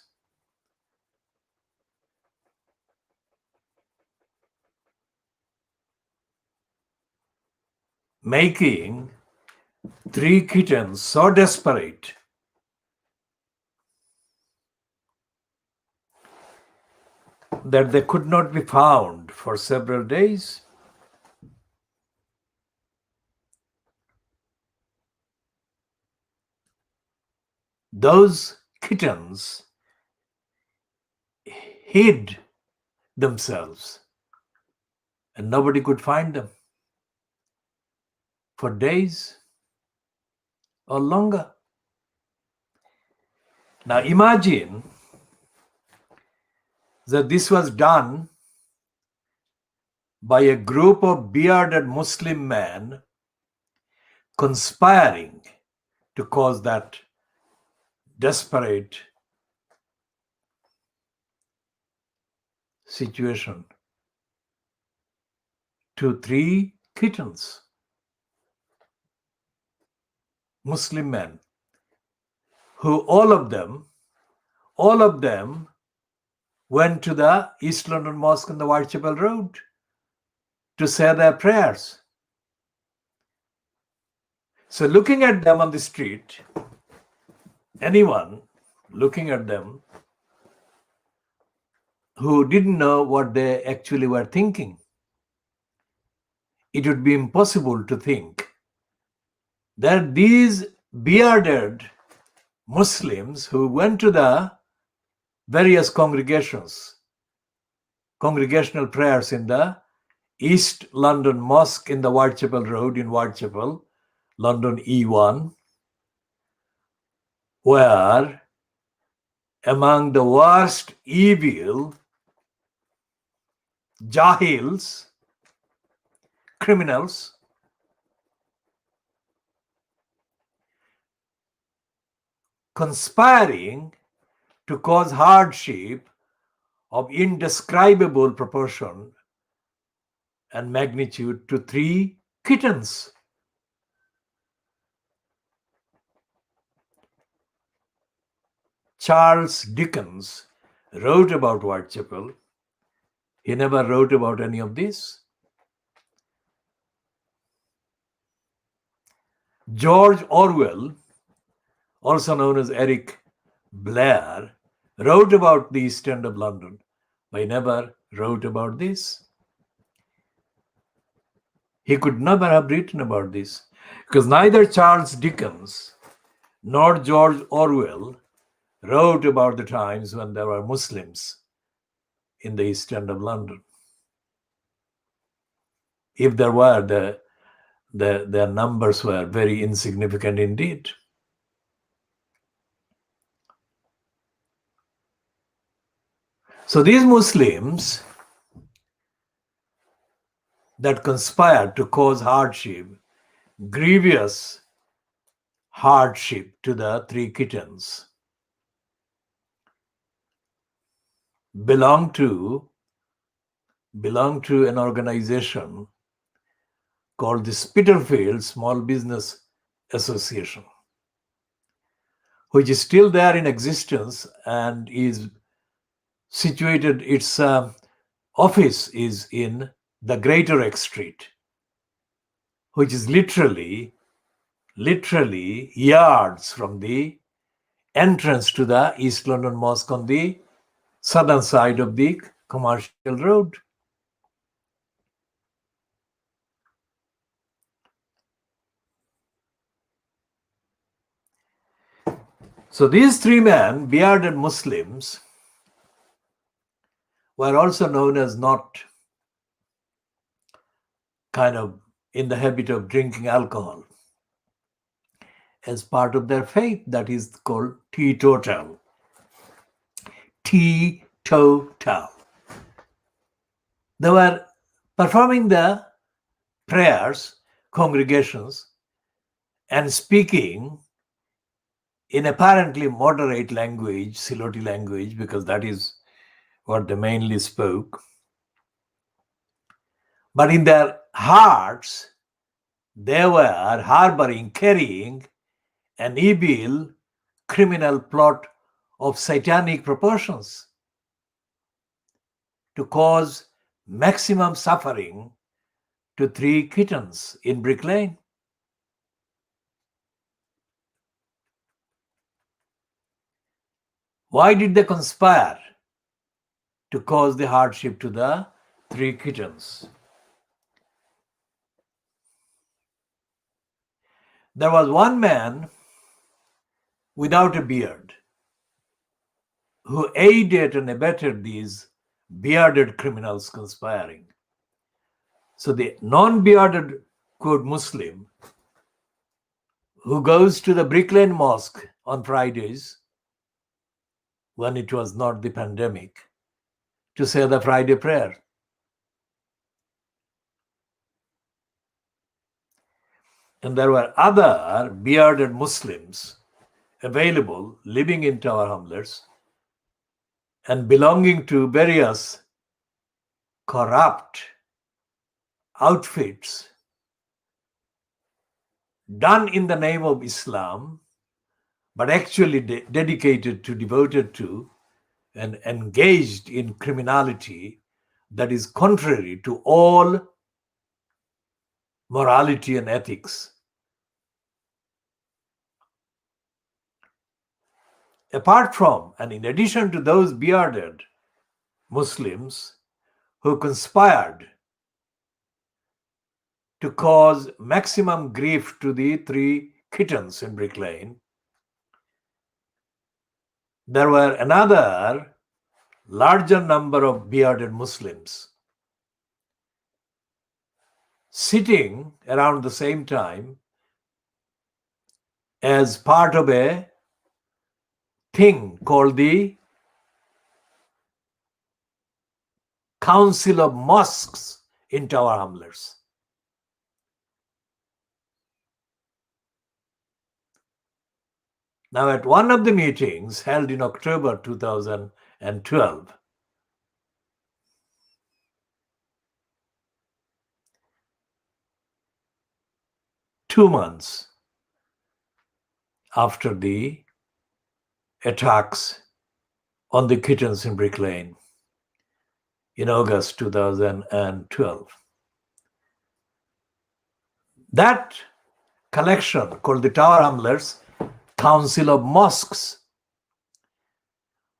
Making 3 kittens so desperate that they could not be found for several days. Those kittens hid themselves and nobody could find them for days or longer. Now imagine that this was done by a group of bearded Muslim men conspiring to cause that desperate situation to 3 kittens, Muslim men, who all of them went to the East London Mosque on the Whitechapel Road to say their prayers. So looking at them on the street, anyone looking at them who didn't know what they actually were thinking, it would be impossible to think that these bearded Muslims who went to the various congregational prayers in the East London Mosque in the Whitechapel Road in Whitechapel, London E1, were among the worst evil jahils, criminals, conspiring to cause hardship of indescribable proportion and magnitude to 3 kittens. Charles Dickens wrote about Whitechapel. He never wrote about any of this. George Orwell, also known as Eric Blair, wrote about the East End of London, but he never wrote about this. He could never have written about this because neither Charles Dickens nor George Orwell wrote about the times when there were Muslims in the East End of London. If there were, their numbers were very insignificant indeed. So these Muslims that conspired to cause hardship, grievous hardship to the three kittens, belong to an organization called the Spitalfield Small Business Association, which is still there in existence and is situated, its office is in the Greater X Street, which is literally yards from the entrance to the East London Mosque on the southern side of the Commercial Road. So these three men, bearded Muslims, were also known as not kind of in the habit of drinking alcohol as part of their faith, that is called teetotal. Teetotal. They were performing the prayers, congregations, and speaking in apparently moderate language, Siloti language, because that is what they mainly spoke. But in their hearts, they were carrying an evil criminal plot of satanic proportions to cause maximum suffering to three kittens in Brick Lane. Why did they conspire to cause the hardship to the three kittens? There was one man without a beard who aided and abetted these bearded criminals conspiring. So the non-bearded quote Muslim who goes to the Brick Lane Mosque on Fridays, when it was not the pandemic, to say the Friday prayer. And there were other bearded Muslims available, living in Tower Hamlets and belonging to various corrupt outfits done in the name of Islam, but actually devoted to and engaged in criminality that is contrary to all morality and ethics. Apart from and in addition to those bearded Muslims who conspired to cause maximum grief to the three kittens in Brick Lane, there were another larger number of bearded Muslims sitting around the same time as part of a thing called the Council of Mosques in Tower Hamlets. Now, at one of the meetings held in October 2012, two months after the attacks on the kittens in Brick Lane in August 2012, that collection called the Tower Hamlets Council of Mosques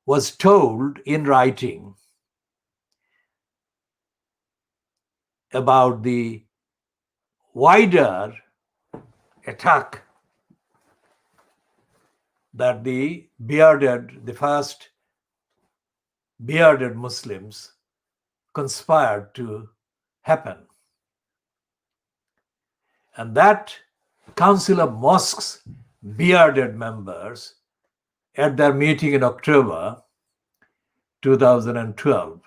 was told in writing about the wider attack that the first bearded Muslims conspired to happen. And that Council of Mosques bearded members at their meeting in October 2012,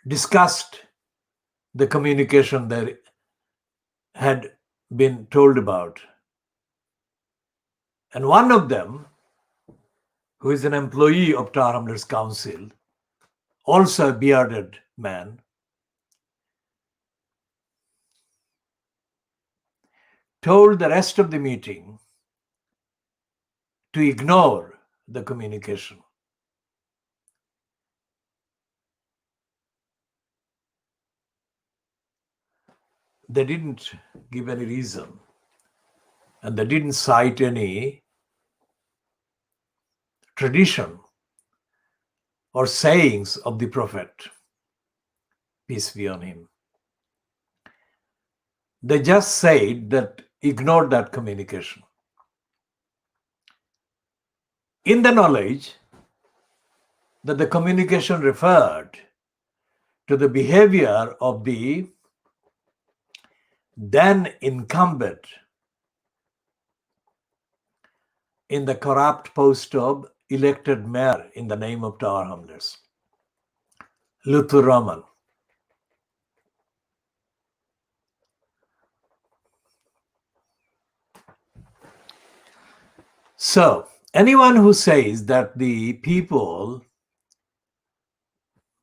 discussed the communication that had been told about. And one of them, who is an employee of Tower Hamlets Council, also a bearded man, told the rest of the meeting to ignore the communication. They didn't give any reason, and they didn't cite any tradition or sayings of the Prophet, peace be on him. They just said that ignore that communication, in the knowledge that the communication referred to the behavior of the then incumbent in the corrupt post of elected mayor in the name of Tower Hamlets, Lutfur Rahman. So, anyone who says that the people,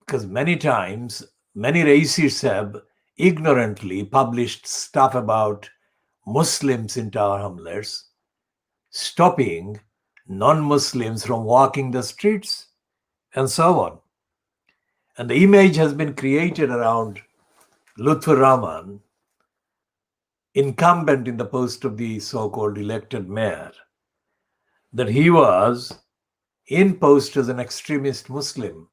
because many times, many racists have ignorantly published stuff about Muslims in Tower Hamlets, stopping non-Muslims from walking the streets, and so on. And the image has been created around Lutfur Rahman, incumbent in the post of the so-called elected mayor, that he was in post as an extremist Muslim,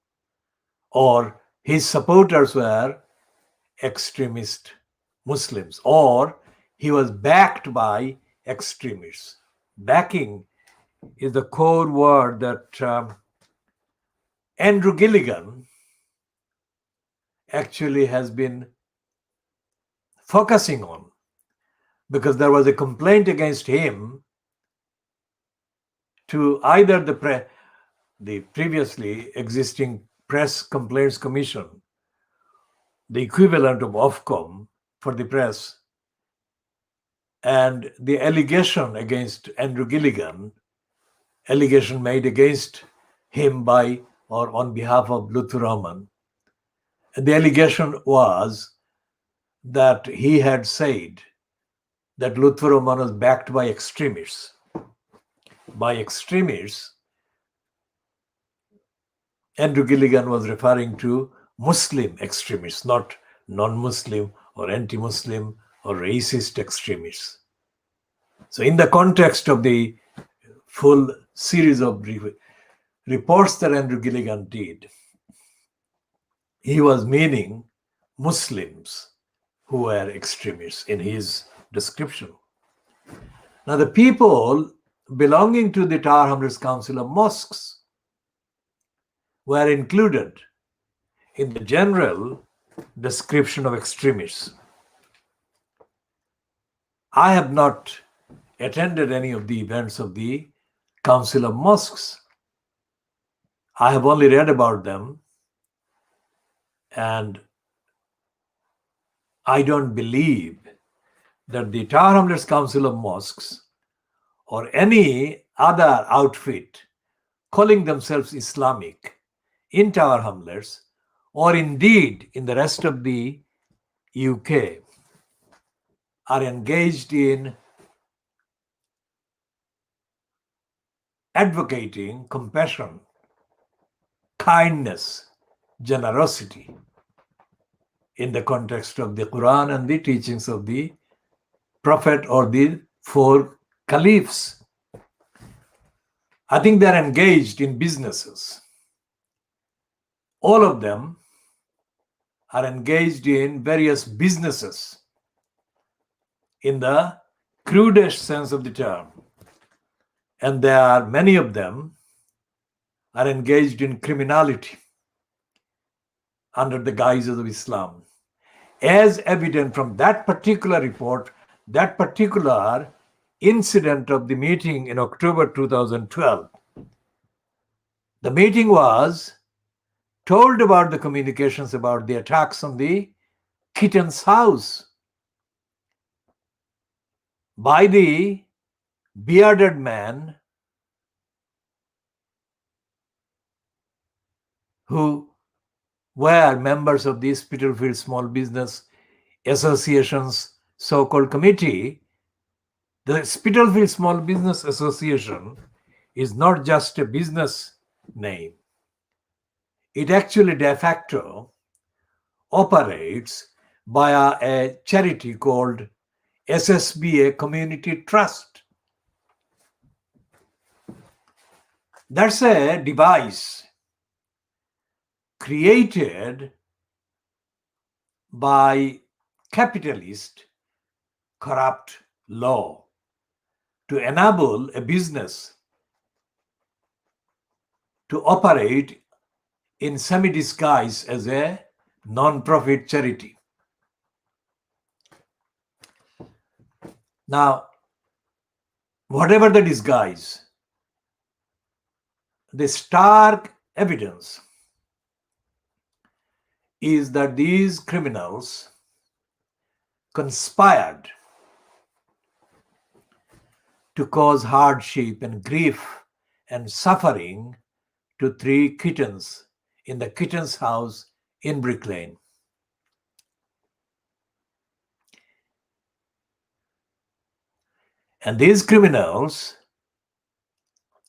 or his supporters were extremist Muslims, or he was backed by extremists. Backing is the core word that Andrew Gilligan actually has been focusing on, because there was a complaint against him to either the previously existing Press Complaints Commission, the equivalent of Ofcom for the press, and the allegation against Andrew Gilligan, allegation made against him by or on behalf of Lutfur Rahman. And the allegation was that he had said that Lutfur Rahman was backed by extremists. By extremists, Andrew Gilligan was referring to Muslim extremists, not non-Muslim or anti-Muslim or racist extremists. So in the context of the full series of reports that Andrew Gilligan did, he was meaning Muslims who were extremists in his description. Now the people belonging to the Tower Hamlets Council of Mosques were included in the general description of extremists. I have not attended any of the events of the Council of Mosques. I have only read about them, and I don't believe that the Tower Hamlets Council of Mosques or any other outfit calling themselves Islamic in Tower Hamlets, or indeed in the rest of the UK, are engaged in advocating compassion, kindness, generosity in the context of the Quran and the teachings of the Prophet or the four caliphs. I think they're engaged in businesses. All of them are engaged in various businesses in the crudest sense of the term. And there are many of them are engaged in criminality under the guises of Islam. As evident from that particular report, that particular incident of the meeting in October 2012, The meeting was told about the communications about the attacks on the kitten's house by the bearded man who were members of the Spitalfield Small Business Association's so-called committee. The Spitalfield Small Business Association is not just a business name. It actually de facto operates via a charity called SSBA Community Trust. That's a device created by capitalist corrupt law to enable a business to operate in semi-disguise as a non-profit charity. Now, whatever the disguise, the stark evidence is that these criminals conspired to cause hardship and grief and suffering to 3 kittens in the kitten's house in Brick Lane. And these criminals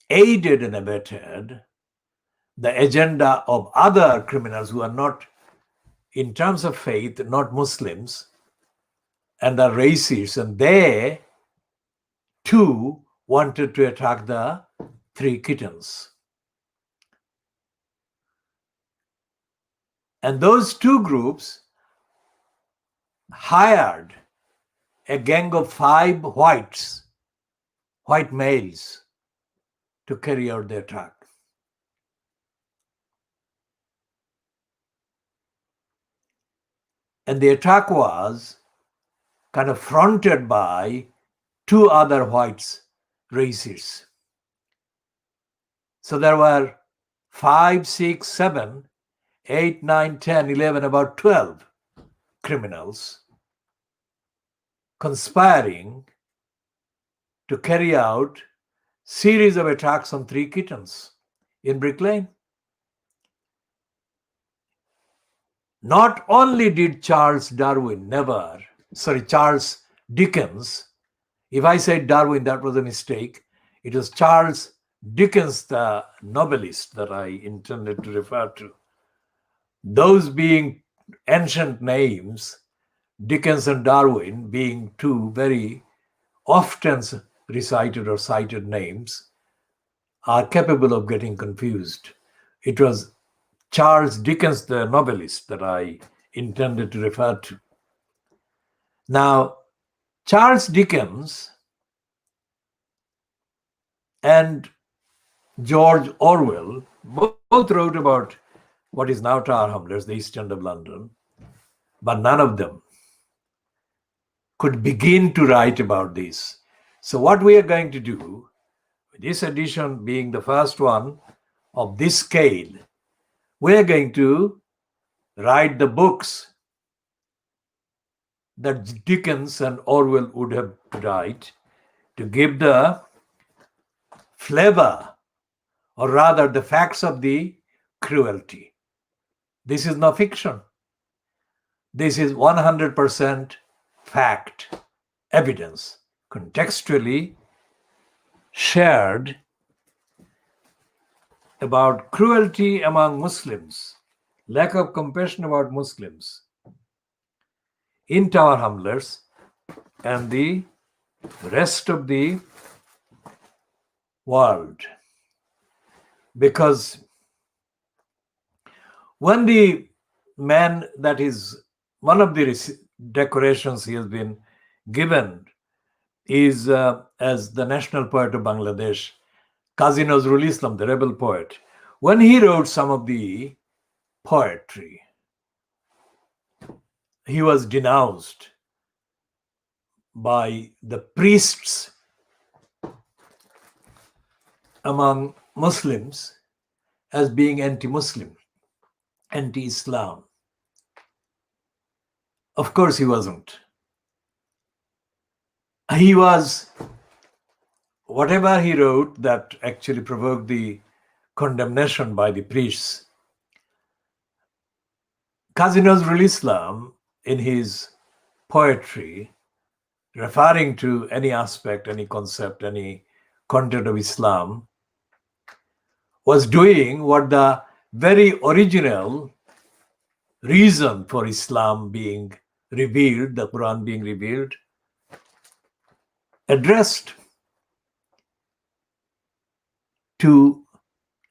aided and abetted the agenda of other criminals who are not, in terms of faith, not Muslims, and are racists, and they too wanted to attack the 3 kittens. And those 2 groups hired a gang of 5 white males to carry out the attack. And the attack was kind of fronted by 2 other white racists. So there were 5, 6, 7, 8, 9, 10, 11, about 12 criminals conspiring to carry out series of attacks on 3 kittens in Brick Lane. Not only did Charles Dickens, if I said Darwin, that was a mistake. It was Charles Dickens, the novelist, that I intended to refer to. Those being ancient names, Dickens and Darwin being 2 very often recited or cited names, are capable of getting confused. It was Charles Dickens, the novelist, that I intended to refer to. Now, Charles Dickens and George Orwell both wrote about what is now Tower Hamlets, the East End of London, but none of them could begin to write about this. So what we are going to do, this edition being the first one of this scale, we are going to write the books that Dickens and Orwell would have write to give the flavor, or rather the facts of the cruelty. This is no fiction. This is 100% fact, evidence, contextually shared about cruelty among Muslims, lack of compassion about Muslims in Tower Hamlets and the rest of the world. Because when the man, that is one of the decorations he has been given, is as the national poet of Bangladesh, Qazi Nazrul Islam, the rebel poet. When he wrote some of the poetry, he was denounced by the priests among Muslims as being anti-Muslim, anti-Islam. Of course he wasn't. He was, whatever he wrote that actually provoked the condemnation by the priests. Qazi Nazrul Islam, in his poetry, referring to any aspect, any concept, any content of Islam, was doing what the very original reason for Islam being revealed, the Quran being revealed, addressed: to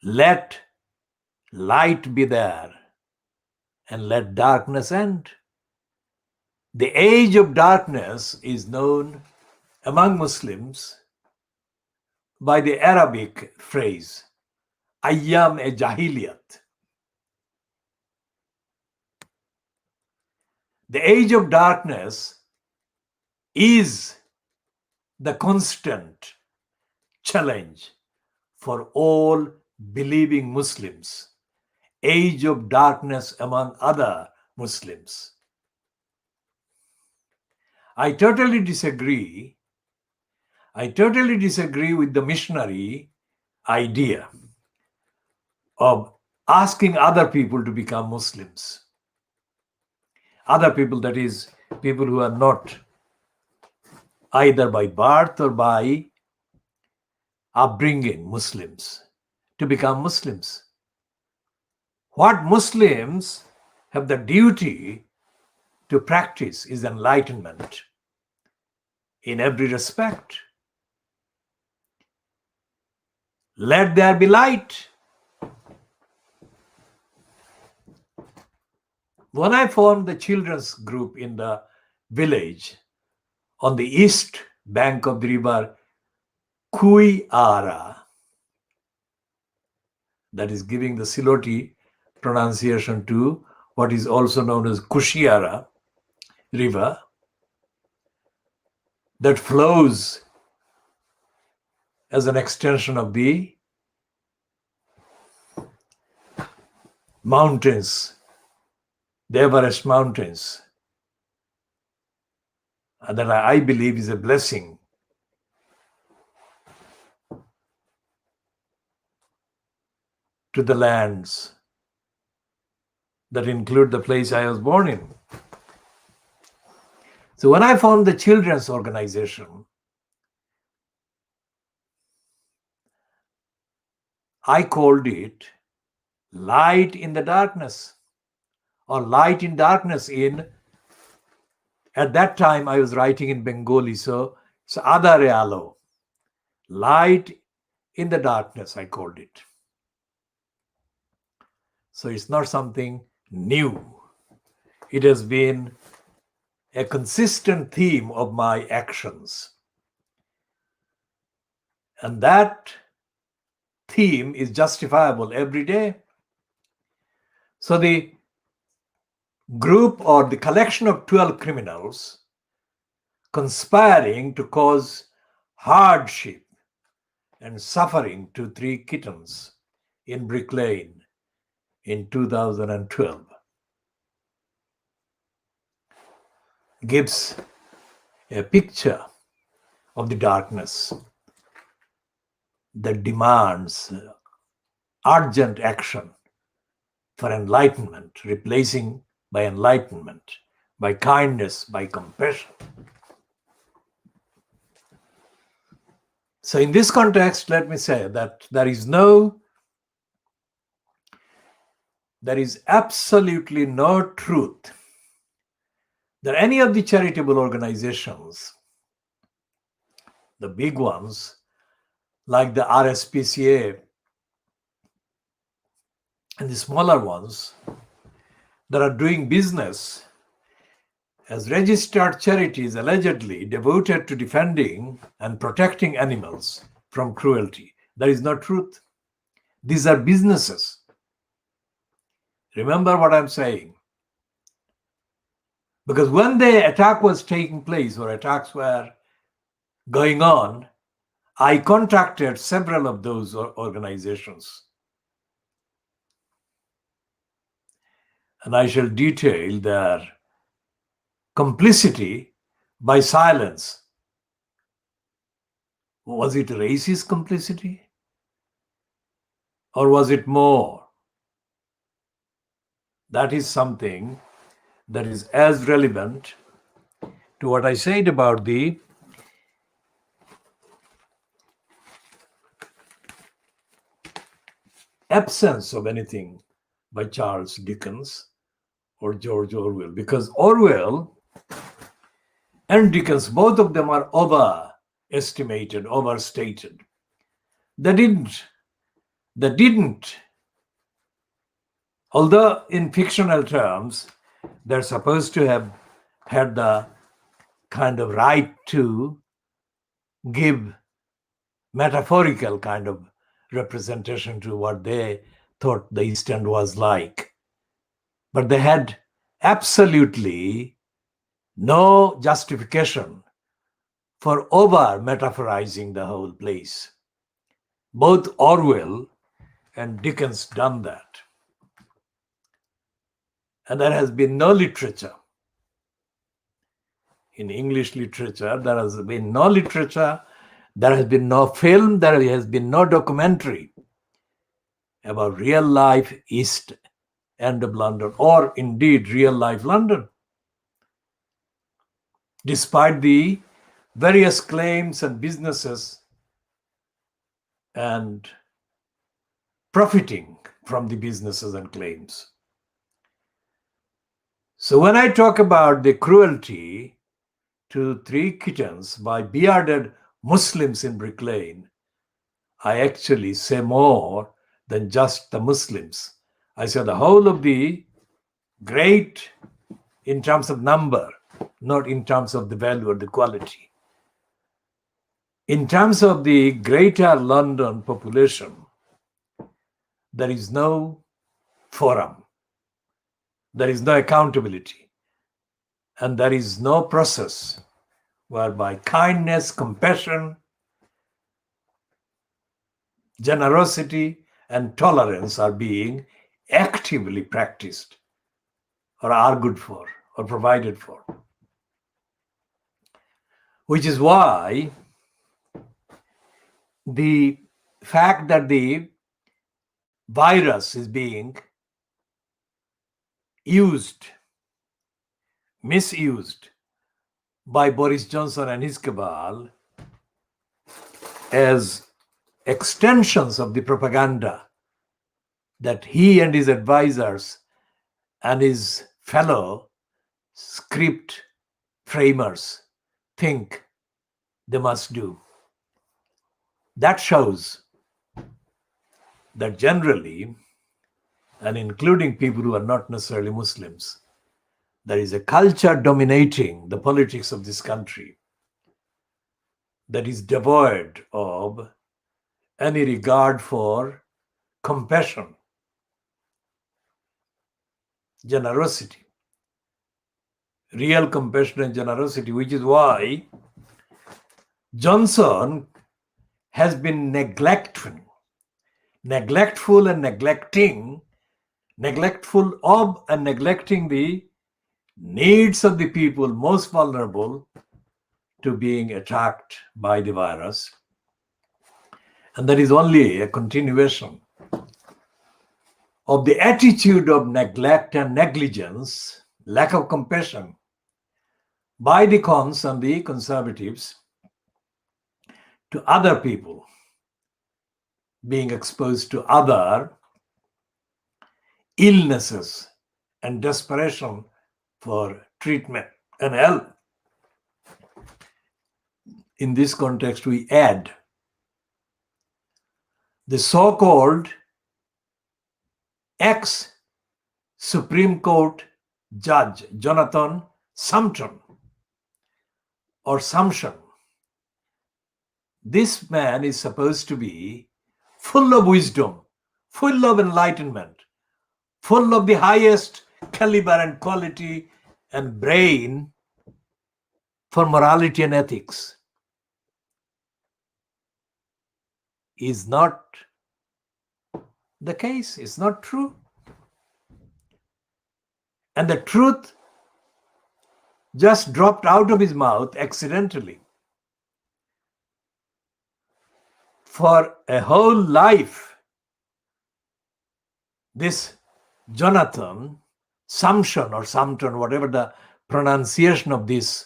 let light be there and let darkness end. The age of darkness is known among Muslims by the Arabic phrase, Ayyam-e-Jahiliyat. The age of darkness is the constant challenge for all believing Muslims. Age of darkness among other Muslims. I totally disagree with the missionary idea of asking other people to become Muslims. Other people, that is, people who are not either by birth or by upbringing Muslims, to become Muslims. What Muslims have the duty to practice is enlightenment in every respect. Let there be light. When I formed the children's group in the village on the east bank of the river Khoodeelaar, that is giving the Siloti pronunciation to what is also known as Kushiara river, that flows as an extension of the mountains, the Everest mountains, and that I believe is a blessing to the lands that include the place I was born in. So when I formed the children's organization, I called it Light in the Darkness, or Light in Darkness at that time I was writing in Bengali, so Adare Alo. Light in the Darkness, I called it. So it's not something new. It has been a consistent theme of my actions. And that theme is justifiable every day. So the group or the collection of 12 criminals conspiring to cause hardship and suffering to 3 kittens in Brick Lane in 2012 gives a picture of the darkness that demands urgent action for enlightenment, replacing by enlightenment, by kindness, by compassion. So in this context, let me say that there is absolutely no truth that any of the charitable organizations, the big ones, like the RSPCA, and the smaller ones that are doing business as registered charities allegedly devoted to defending and protecting animals from cruelty. There is no truth. These are businesses. Remember what I'm saying. Because when the attack was taking place, or attacks were going on, I contacted several of those organizations. and I shall detail their complicity by silence. Was it racist complicity? Or was it more? That is something that is as relevant to what I said about the absence of anything by Charles Dickens or George Orwell, because Orwell and Dickens, both of them are overestimated, overstated. They didn't, although in fictional terms, they're supposed to have had the kind of right to give metaphorical kind of representation to what they thought the East End was like. But they had absolutely no justification for over metaphorizing the whole place. Both Orwell and Dickens done that. And there has been no literature. In English literature, there has been no literature, there has been no film, there has been no documentary about real life East End of London, or indeed real life London. Despite the various claims and businesses and profiting from the businesses and claims. So when I talk about the cruelty to 3 kittens by bearded Muslims in Brick Lane, I actually say more than just the Muslims. I say the whole of the great in terms of number, not in terms of the value or the quality. In terms of the greater London population, there is no forum, there is no accountability, and there is no process whereby kindness, compassion, generosity, and tolerance are being actively practiced or argued for or provided for. Which is why the fact that the virus is being misused by Boris Johnson and his cabal as extensions of the propaganda that he and his advisors and his fellow script framers think they must do. That shows that generally, and including people who are not necessarily Muslims, there is a culture dominating the politics of this country that is devoid of any regard for compassion, generosity, real compassion and generosity, which is why Johnson has been neglectful and neglecting the needs of the people most vulnerable to being attacked by the virus. And that is only a continuation of the attitude of neglect and negligence, lack of compassion by the cons and the conservatives to other people being exposed to other illnesses and desperation for treatment and help. In this context, we add the so-called ex-Supreme Court Judge Jonathan Sumption or Sumption. This man is supposed to be full of wisdom, full of enlightenment, full of the highest caliber and quality and brain for morality and ethics. Is not the case. It's not true. And the truth just dropped out of his mouth accidentally. For a whole life, this Jonathan, Samson or Samton, whatever the pronunciation of this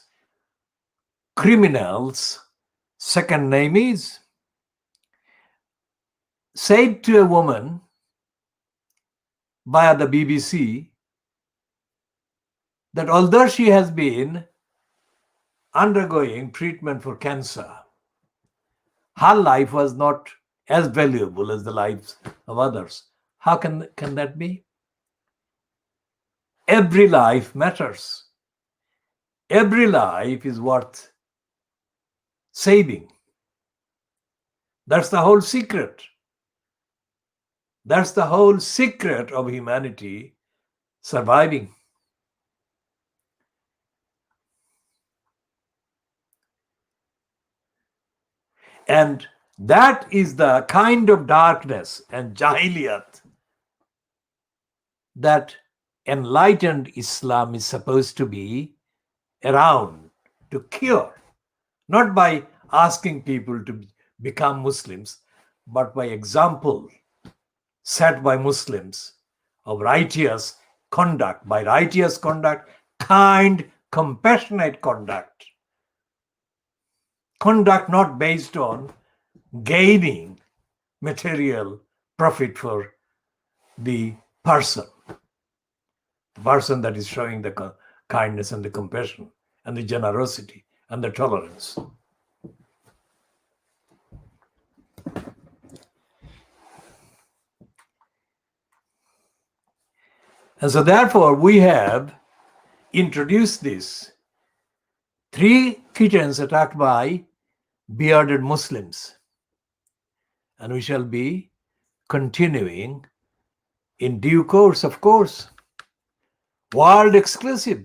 criminal's second name is, said to a woman via the BBC that although she has been undergoing treatment for cancer, her life was not as valuable as the lives of others. How can that be? Every life matters. Every life is worth saving. That's the whole secret. That's the whole secret of humanity surviving. And that is the kind of darkness and jahiliyat that enlightened Islam is supposed to be around to cure, not by asking people to become Muslims, but by example set by Muslims of righteous conduct. By righteous conduct, kind, compassionate conduct. Conduct not based on gaining material profit for the person that is showing the kindness and the compassion and the generosity and the tolerance. And so therefore we have introduced these three kittens attacked by bearded Muslims. And we shall be continuing in due course, of course. World exclusive.